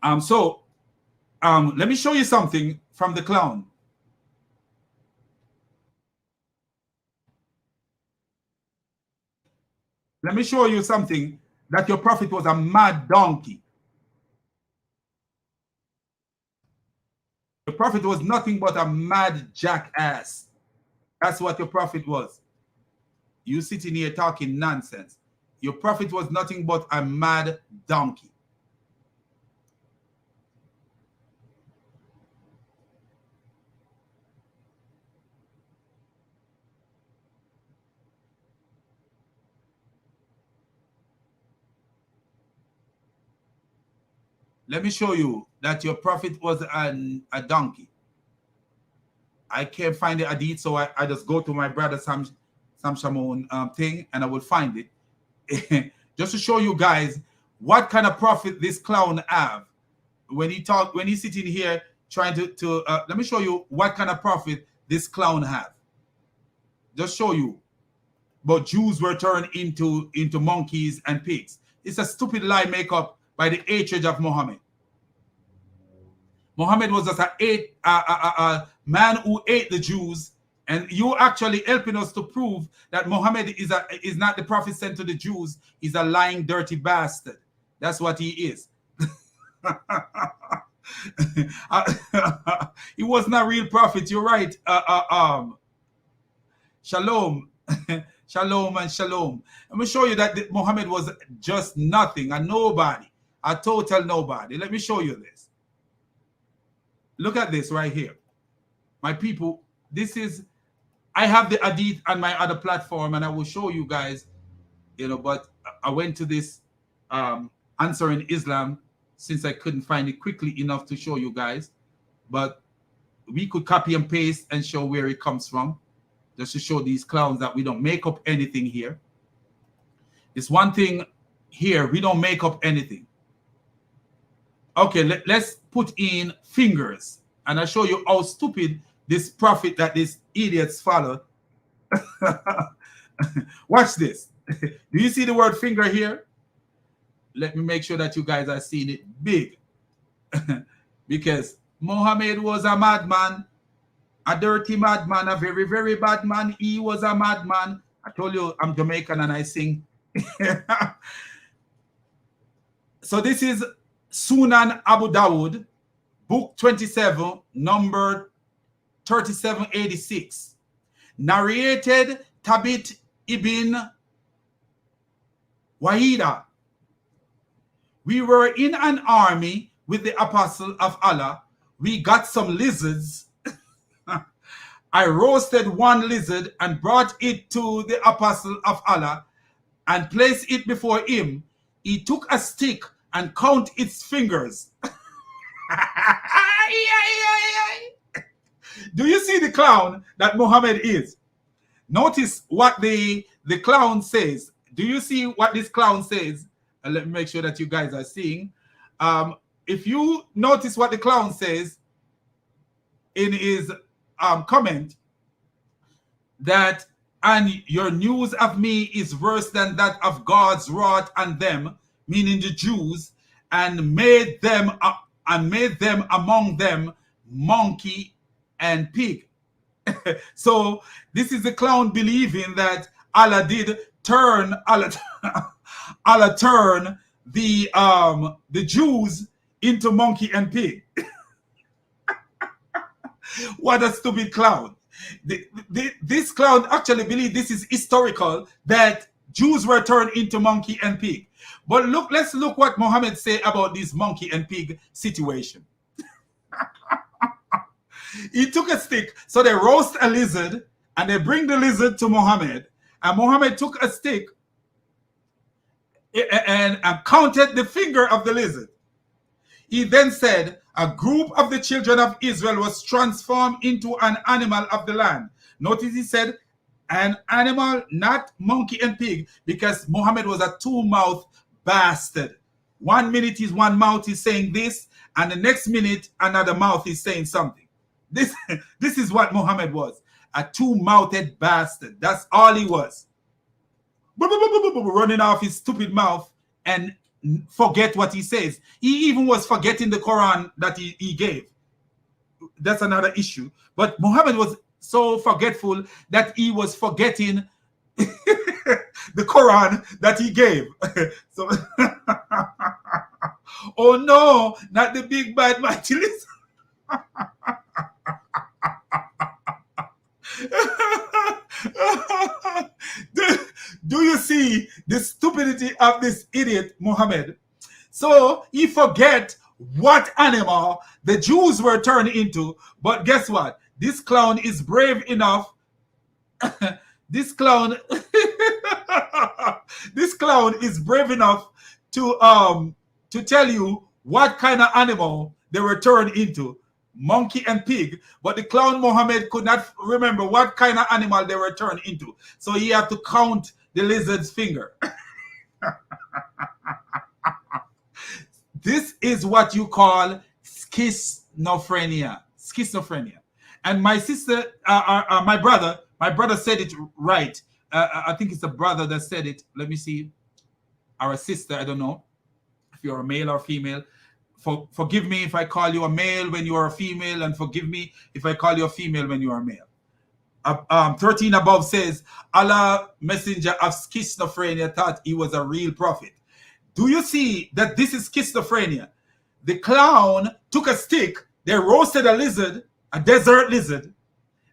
Let me show you something from the clown. Let me show you something that your prophet was a mad donkey. Your prophet was nothing but a mad jackass. That's what your prophet was. You sitting here talking nonsense. Your prophet was nothing but a mad donkey. Let me show you that your prophet was a donkey. I can't find the hadith, so I just go to my brother Sam Shamoun thing, and I will find it. Just to show you guys what kind of prophet this clown have. When he's sitting here trying to let me show you what kind of prophet this clown have. Just show you. But Jews were turned into monkeys and pigs. It's a stupid lie made up by the hatred of Muhammad. Muhammad was just a man who ate the Jews, and you actually helping us to prove that Muhammad is not the prophet sent to the Jews. He's a lying, dirty bastard. That's what he is. He was not a real prophet. You're right. Shalom. Shalom and shalom. Let me show you that Muhammad was just nothing, a nobody, a total nobody. Let me show you this. Look at this right here. My people, this is, I have the hadith on my other platform and I will show you guys, but I went to this Answering Islam since I couldn't find it quickly enough to show you guys. But we could copy and paste and show where it comes from, just to show these clowns that we don't make up anything here. It's one thing here, we don't make up anything. Okay, let's put in fingers, and I'll show you how stupid this prophet that these idiots follow. Watch this. Do you see the word finger here? Let me make sure that you guys are seeing it big. Because Muhammad was a madman, a dirty madman, a very, very bad man. He was a madman. I told you I'm Jamaican and I sing. So this is Sunan Abu Dawud, book 27, number 3786. Narrated Tabit ibn Wahida. We were in an army with the apostle of Allah. We got some lizards. I roasted one lizard and brought it to the apostle of Allah and placed it before him. He took a stick and count its fingers. Do you see the clown that Muhammad is? Notice what the clown says. Do you see what this clown says? And let me make sure that you guys are seeing. If you notice what the clown says in his comment, that and your news of me is worse than that of God's wrath on them, meaning the Jews, and made them among them monkey and pig. So this is the clown believing that Allah did turn Allah turn the Jews into monkey and pig. What a stupid clown. This clown actually believes this is historical, that Jews were turned into monkey and pig. But let's look what Muhammad say about this monkey and pig situation. He took a stick, so they roast a lizard and they bring the lizard to Muhammad, and Muhammad took a stick and counted the finger of the lizard. He then said, a group of the children of Israel was transformed into an animal of the land. Notice he said an animal, not monkey and pig, because Muhammad was a two-mouthed bastard. 1 minute his one mouth is saying this, and the next minute another mouth is saying something. This is what Muhammad was, a two-mouthed bastard. That's all he was. Running off his stupid mouth and forget what he says. He even was forgetting the Quran that he gave. That's another issue. But Muhammad was so forgetful that he was forgetting the Quran that he gave. So, oh no, not the big bad mighty lizard. Do you see the stupidity of this idiot Muhammad? So he forget what animal the Jews were turned into. But guess what? This clown is brave enough. This clown is brave enough to tell you what kind of animal they were turned into. Monkey and pig, but the clown Muhammad could not remember what kind of animal they were turned into. So he had to count the lizard's finger. This is what you call Schizophrenia. And my sister, my brother said it right. I think it's a brother that said it. Let me see. Or a sister, I don't know if you're a male or female. Forgive me if I call you a male when you are a female, and forgive me if I call you a female when you are a male. 13 above says, Allah, messenger of schizophrenia, thought he was a real prophet. Do you see that this is schizophrenia? The clown took a stick, they roasted a lizard, a desert lizard.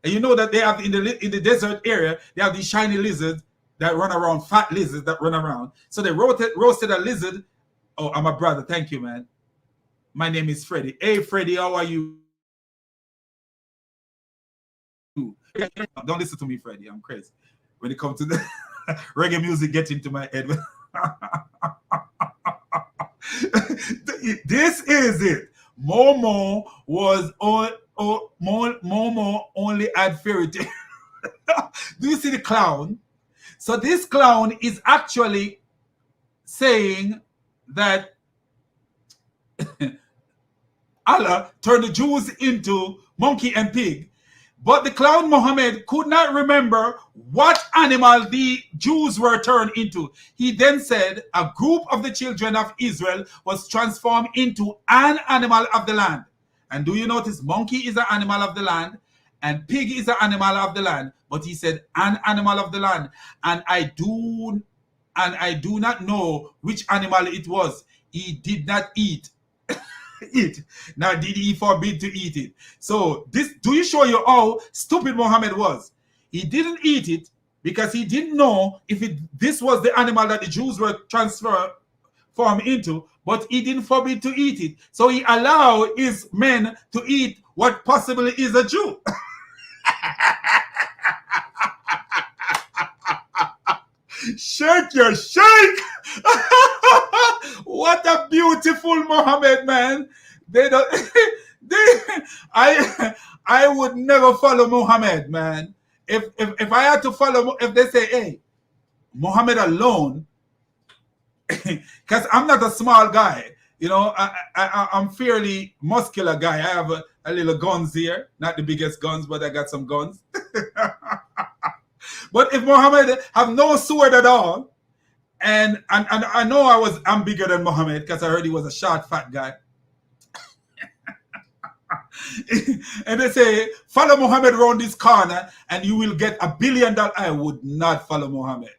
And you know that they have in the desert area, they have these shiny lizards that run around, fat lizards that run around. So they roasted a lizard. Oh, I'm a brother. Thank you, man. My name is Freddie. Hey, Freddie, how are you? Don't listen to me, Freddie. I'm crazy. When it comes to the reggae music, get into my head. This is it. Momo was Momo only had fairy tale. Do you see the clown? So this clown is actually saying that Allah turned the Jews into monkey and pig. But the clown Muhammad could not remember what animal the Jews were turned into. He then said a group of the children of Israel was transformed into an animal of the land. And do you notice monkey is an animal of the land and pig is an animal of the land. But he said an animal of the land. And I do not know which animal it was. He did not eat it, now did he forbid to eat it. So this, do you show you how stupid Muhammad was? He didn't eat it because he didn't know if this was the animal that the Jews were transformed into, but he didn't forbid to eat it. So he allowed his men to eat what possibly is a Jew. Shake your shake. What a beautiful Muhammad, man. I would never follow Muhammad, man. If I had to follow, if they say, hey, Muhammad alone, because I'm not a small guy, you know, I'm fairly muscular guy. I have a little guns here, not the biggest guns, but I got some guns. But if Muhammad have no sword at all, and I know I'm bigger than Muhammad because I heard he was a short, fat guy. And they say, follow Muhammad around this corner and you will get $1 billion. I would not follow Muhammad.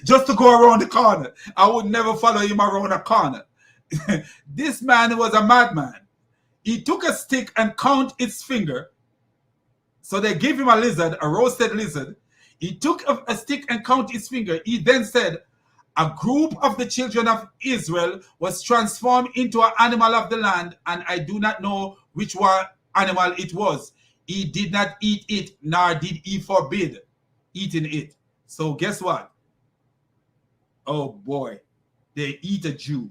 Just to go around the corner. I would never follow him around a corner. This man was a madman. He took a stick and count its finger. So they gave him a lizard, a roasted lizard. He took a stick and counted his finger. He then said, a group of the children of Israel was transformed into an animal of the land, and I do not know which one animal it was. He did not eat it, nor did he forbid eating it. So guess what? Oh boy, they eat a Jew.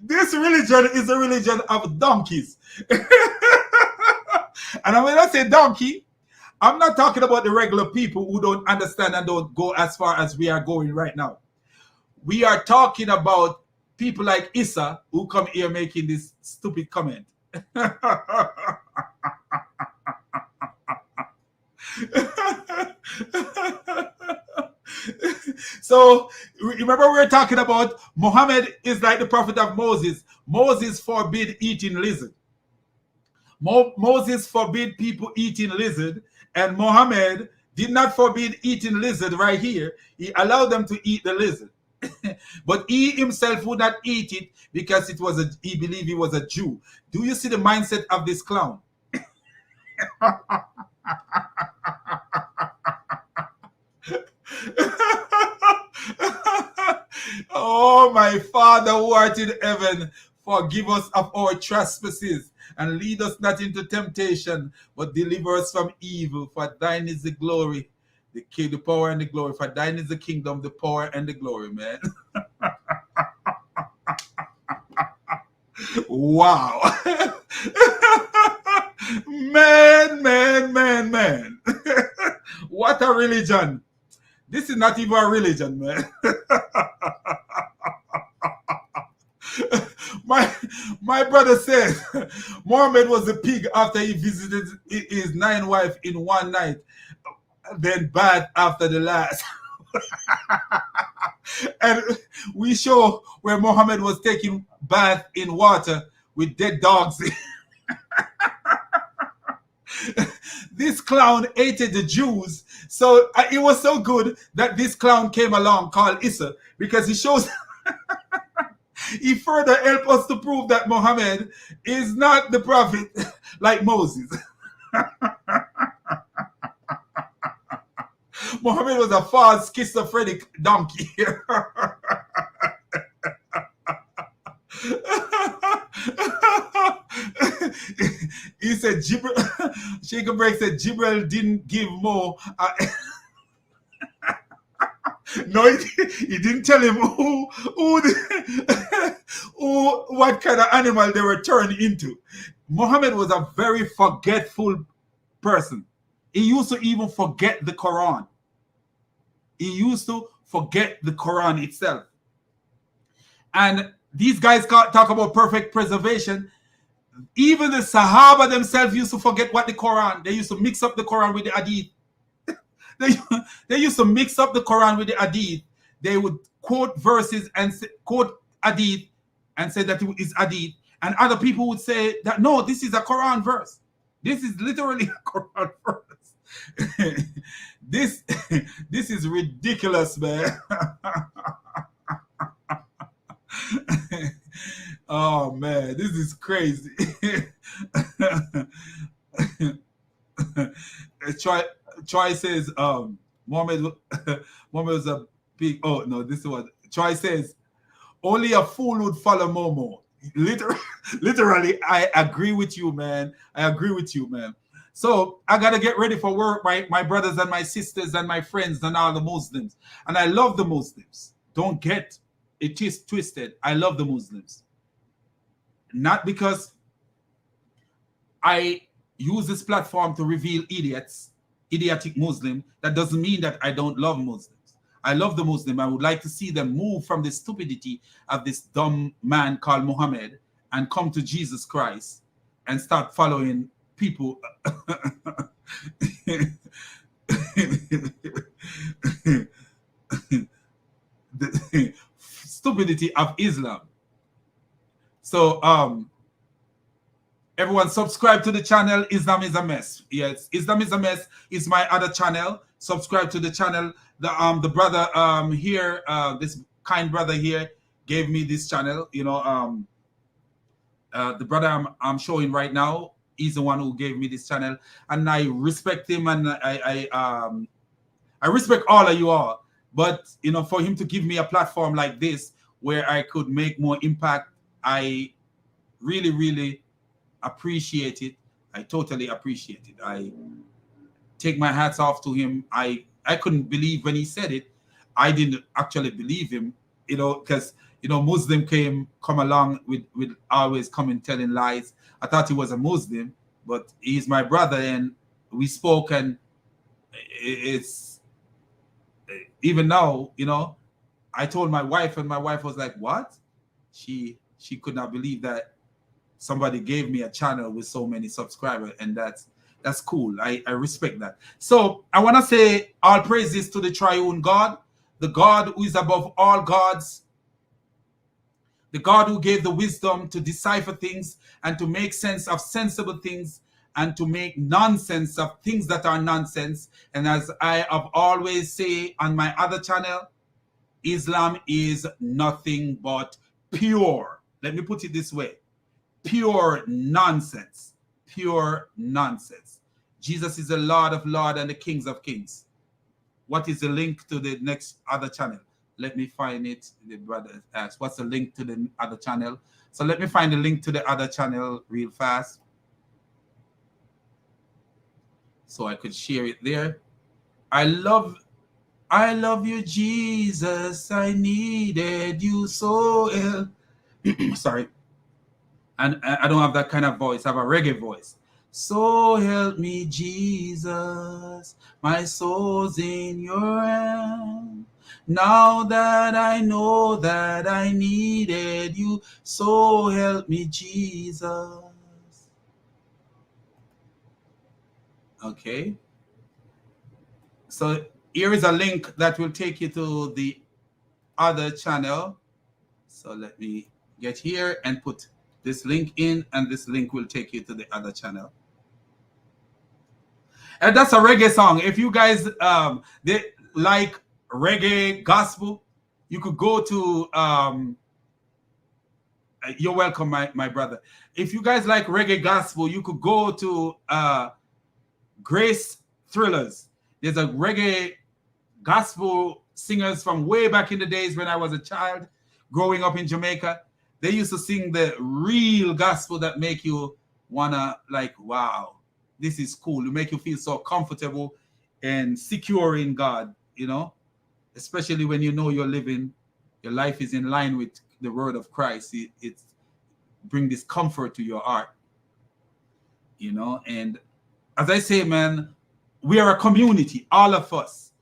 This religion is a religion of donkeys. And when I say donkey, I'm not talking about the regular people who don't understand and don't go as far as we are going right now. We are talking about people like Issa who come here making this stupid comment. So remember we were talking about Muhammad is like the prophet of Moses. Moses forbid eating lizard. Moses forbid people eating lizard, and Muhammad did not forbid eating lizard right here. He allowed them to eat the lizard. But he himself would not eat it because he believed he was a Jew. Do you see the mindset of this clown? Oh, my Father who art in heaven, forgive us of our trespasses and lead us not into temptation, but deliver us from evil. For thine is the glory, the power and the glory. For thine is the kingdom, the power and the glory, man. Wow. Man. What a religion. This is not even a religion, man. My brother says Muhammad was a pig after he visited his 9 wives in one night, then bathed after the last. And we show where Muhammad was taking bath in water with dead dogs. This clown hated the Jews, so it was so good that this clown came along called Issa, because he shows he further helped us to prove that Muhammad is not the prophet like Moses. Muhammad was a false schizophrenic donkey. He said Sheikh YourBooty said Jibril didn't give Mo no, he didn't tell him what kind of animal they were turned into. Muhammad was a very forgetful person. He used to even forget the Quran. He used to forget the Quran itself. And these guys talk about perfect preservation. Even the Sahaba themselves used to forget what the Quran. They used to mix up the Quran with the Hadith. They used to mix up the Quran with the Hadith. They would quote verses and quote Hadith and say that it is Hadith. And other people would say that, no, this is a Quran verse. This is literally a Quran verse. This is ridiculous, man. Oh man, this is crazy. Troy says Muhammad was a big, oh no, this is what Troy says, only a fool would follow Momo. Literally, I agree with you, man. I agree with you, man. So I gotta get ready for work, my brothers and my sisters and my friends and all the Muslims. And I love the Muslims. Don't get it twisted. I love the Muslims. Not because I use this platform to reveal idiotic Muslim. That doesn't mean that I don't love Muslims. I love the Muslim. I would like to see them move from the stupidity of this dumb man called Muhammad and come to Jesus Christ and start following people. The stupidity of Islam. So everyone subscribe to the channel. Islam is a mess. Yes, Islam is a mess is my other channel. Subscribe to the channel. The brother here, this kind brother here gave me this channel. You know, the brother I'm showing right now, he's the one who gave me this channel, and I respect him, and I respect all of you all. But you know, for him to give me a platform like this where I could make more impact, I really, really appreciate it. I totally appreciate it. I take my hats off to him. I couldn't believe when he said it. I didn't actually believe him, you know, because you know, Muslim come along with always coming telling lies. I thought he was a Muslim, but he's my brother, and we spoke, and it's even now, you know, I told my wife, and my wife was like, what? She could not believe that somebody gave me a channel with so many subscribers, and that's cool. I respect that. So I want to say all praises to the Triune God, the God who is above all gods, the God who gave the wisdom to decipher things and to make sense of sensible things and to make nonsense of things that are nonsense. And as I have always say on my other channel, Islam is nothing but pure. Let me put it this way. Pure nonsense. Pure nonsense. Jesus is the Lord of Lords and the Kings of Kings. What is the link to the next other channel? Let me find it. The brother asked, what's the link to the other channel? So let me find the link to the other channel real fast, so I could share it there. I love you, Jesus. I needed you so ill. Sorry. And I don't have that kind of voice. I have a reggae voice. So help me, Jesus, my soul's in your hand. Now that I know that I needed you, so help me, Jesus. Okay. So here is a link that will take you to the other channel. So let me get here and put this link in, and this link will take you to the other channel. And that's a reggae song. If you guys they like reggae gospel, you could go to you're welcome, my brother. If you guys like reggae gospel, you could go to Grace Thrillers. There's a reggae gospel singers from way back in the days when I was a child growing up in Jamaica. They used to sing the real gospel that make you wanna like, wow, this is cool. It make you feel so comfortable and secure in God, you know, especially when you know you're living, your life is in line with the word of Christ. It bring this comfort to your heart, you know. And as I say, man, we are a community, all of us.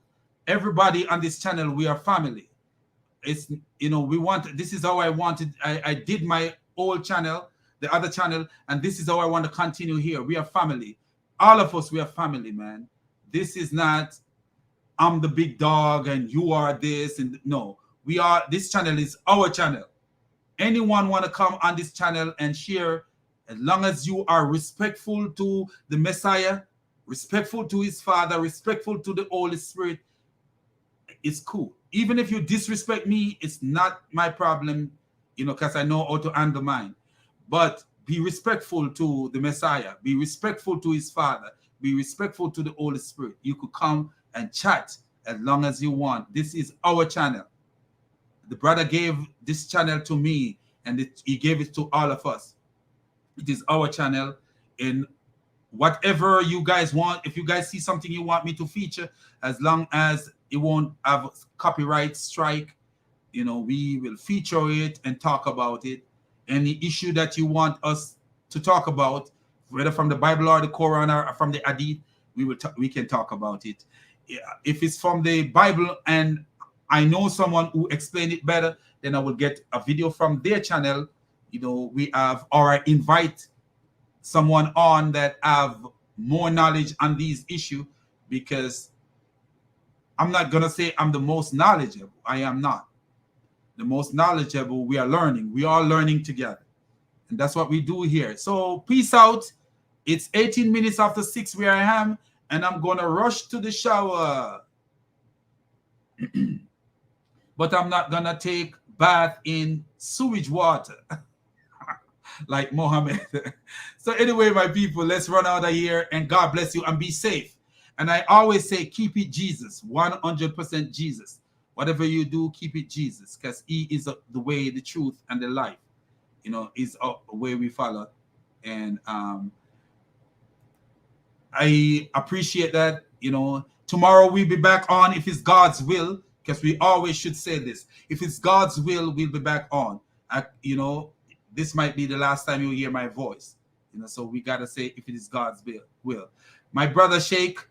Everybody on this channel, we are family. It's, you know, we want, this is how I wanted, I did my old channel, the other channel, and this is how I want to continue here. We are family. All of us, we are family, man. This is not, I'm the big dog and you are this, and no, we are, this channel is our channel. Anyone want to come on this channel and share, as long as you are respectful to the Messiah, respectful to his Father, respectful to the Holy Spirit, it's cool. Even if you disrespect me, it's not my problem, you know, because I know how to handle mine. But be respectful to the Messiah. Be respectful to his Father. Be respectful to the Holy Spirit. You could come and chat as long as you want. This is our channel. The brother gave this channel to me, and he gave it to all of us. It is our channel, and whatever you guys want, if you guys see something you want me to feature, as long as it won't have copyright strike, you know, we will feature it and talk about it. Any issue that you want us to talk about, whether from the Bible or the Quran or from the Hadith, we can talk about it. If it's from the Bible and I know someone who explained it better, then I will get a video from their channel. You know, we have, or I invite someone on that have more knowledge on these issues, because I'm not going to say I'm the most knowledgeable. I am not the most knowledgeable. We are learning. We are learning together. And that's what we do here. So peace out. It's 18 minutes after 6 where I am, and I'm going to rush to the shower. But I'm not going to take bath in sewage water like Mohammed. So anyway, my people, let's run out of here, and God bless you and be safe. And I always say, keep it Jesus, 100% Jesus. Whatever you do, keep it Jesus, because he is the way, the truth, and the life. You know, is a way we follow. And I appreciate that. You know, tomorrow we'll be back on, if it's God's will, because we always should say this. If it's God's will, we'll be back on. You know, this might be the last time you hear my voice. You know, so we got to say, if it is God's will. My brother Sheikh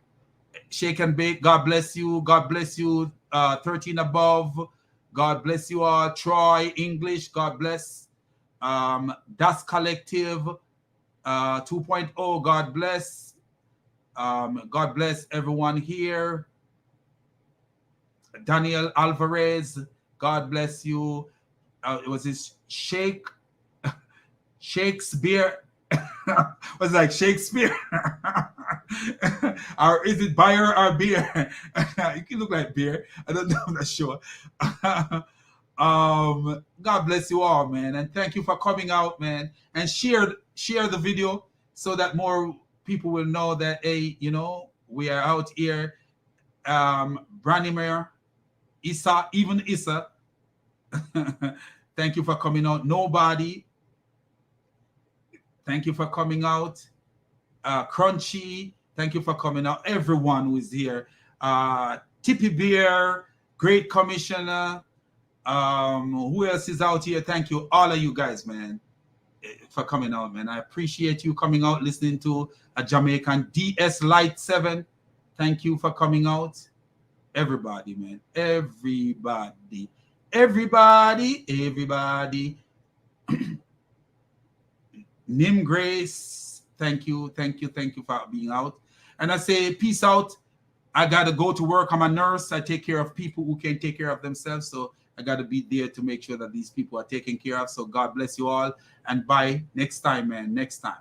and Bake, God bless you. God bless you. 13 above. God bless you all. Troy English, God bless. Das Collective 2.0, God bless. God bless everyone here. Daniel Alvarez, God bless you. It was this Shakespeare. Was like Shakespeare. Or is it beer or beer? You can look like beer. I don't know. I'm not sure. God bless you all, man, and thank you for coming out, man, and share the video so that more people will know that, hey, you know, we are out here. Branimir, Issa, even Issa. Thank you for coming out. Nobody. Thank you for coming out. Crunchy, thank you for coming out. Everyone who is here. Tippy Bear, Great Commissioner. Who else is out here? Thank you, all of you guys, man. for coming out, man. I appreciate you coming out, listening to a Jamaican DS Light 7. Thank you for coming out. Everybody, man. Everybody. Nim Grace, thank you for being out. And I say peace out. I gotta go to work. I'm a nurse. I take care of people who can't take care of themselves. So I gotta be there to make sure that these people are taken care of. So God bless you all, and bye next time, man. Next time.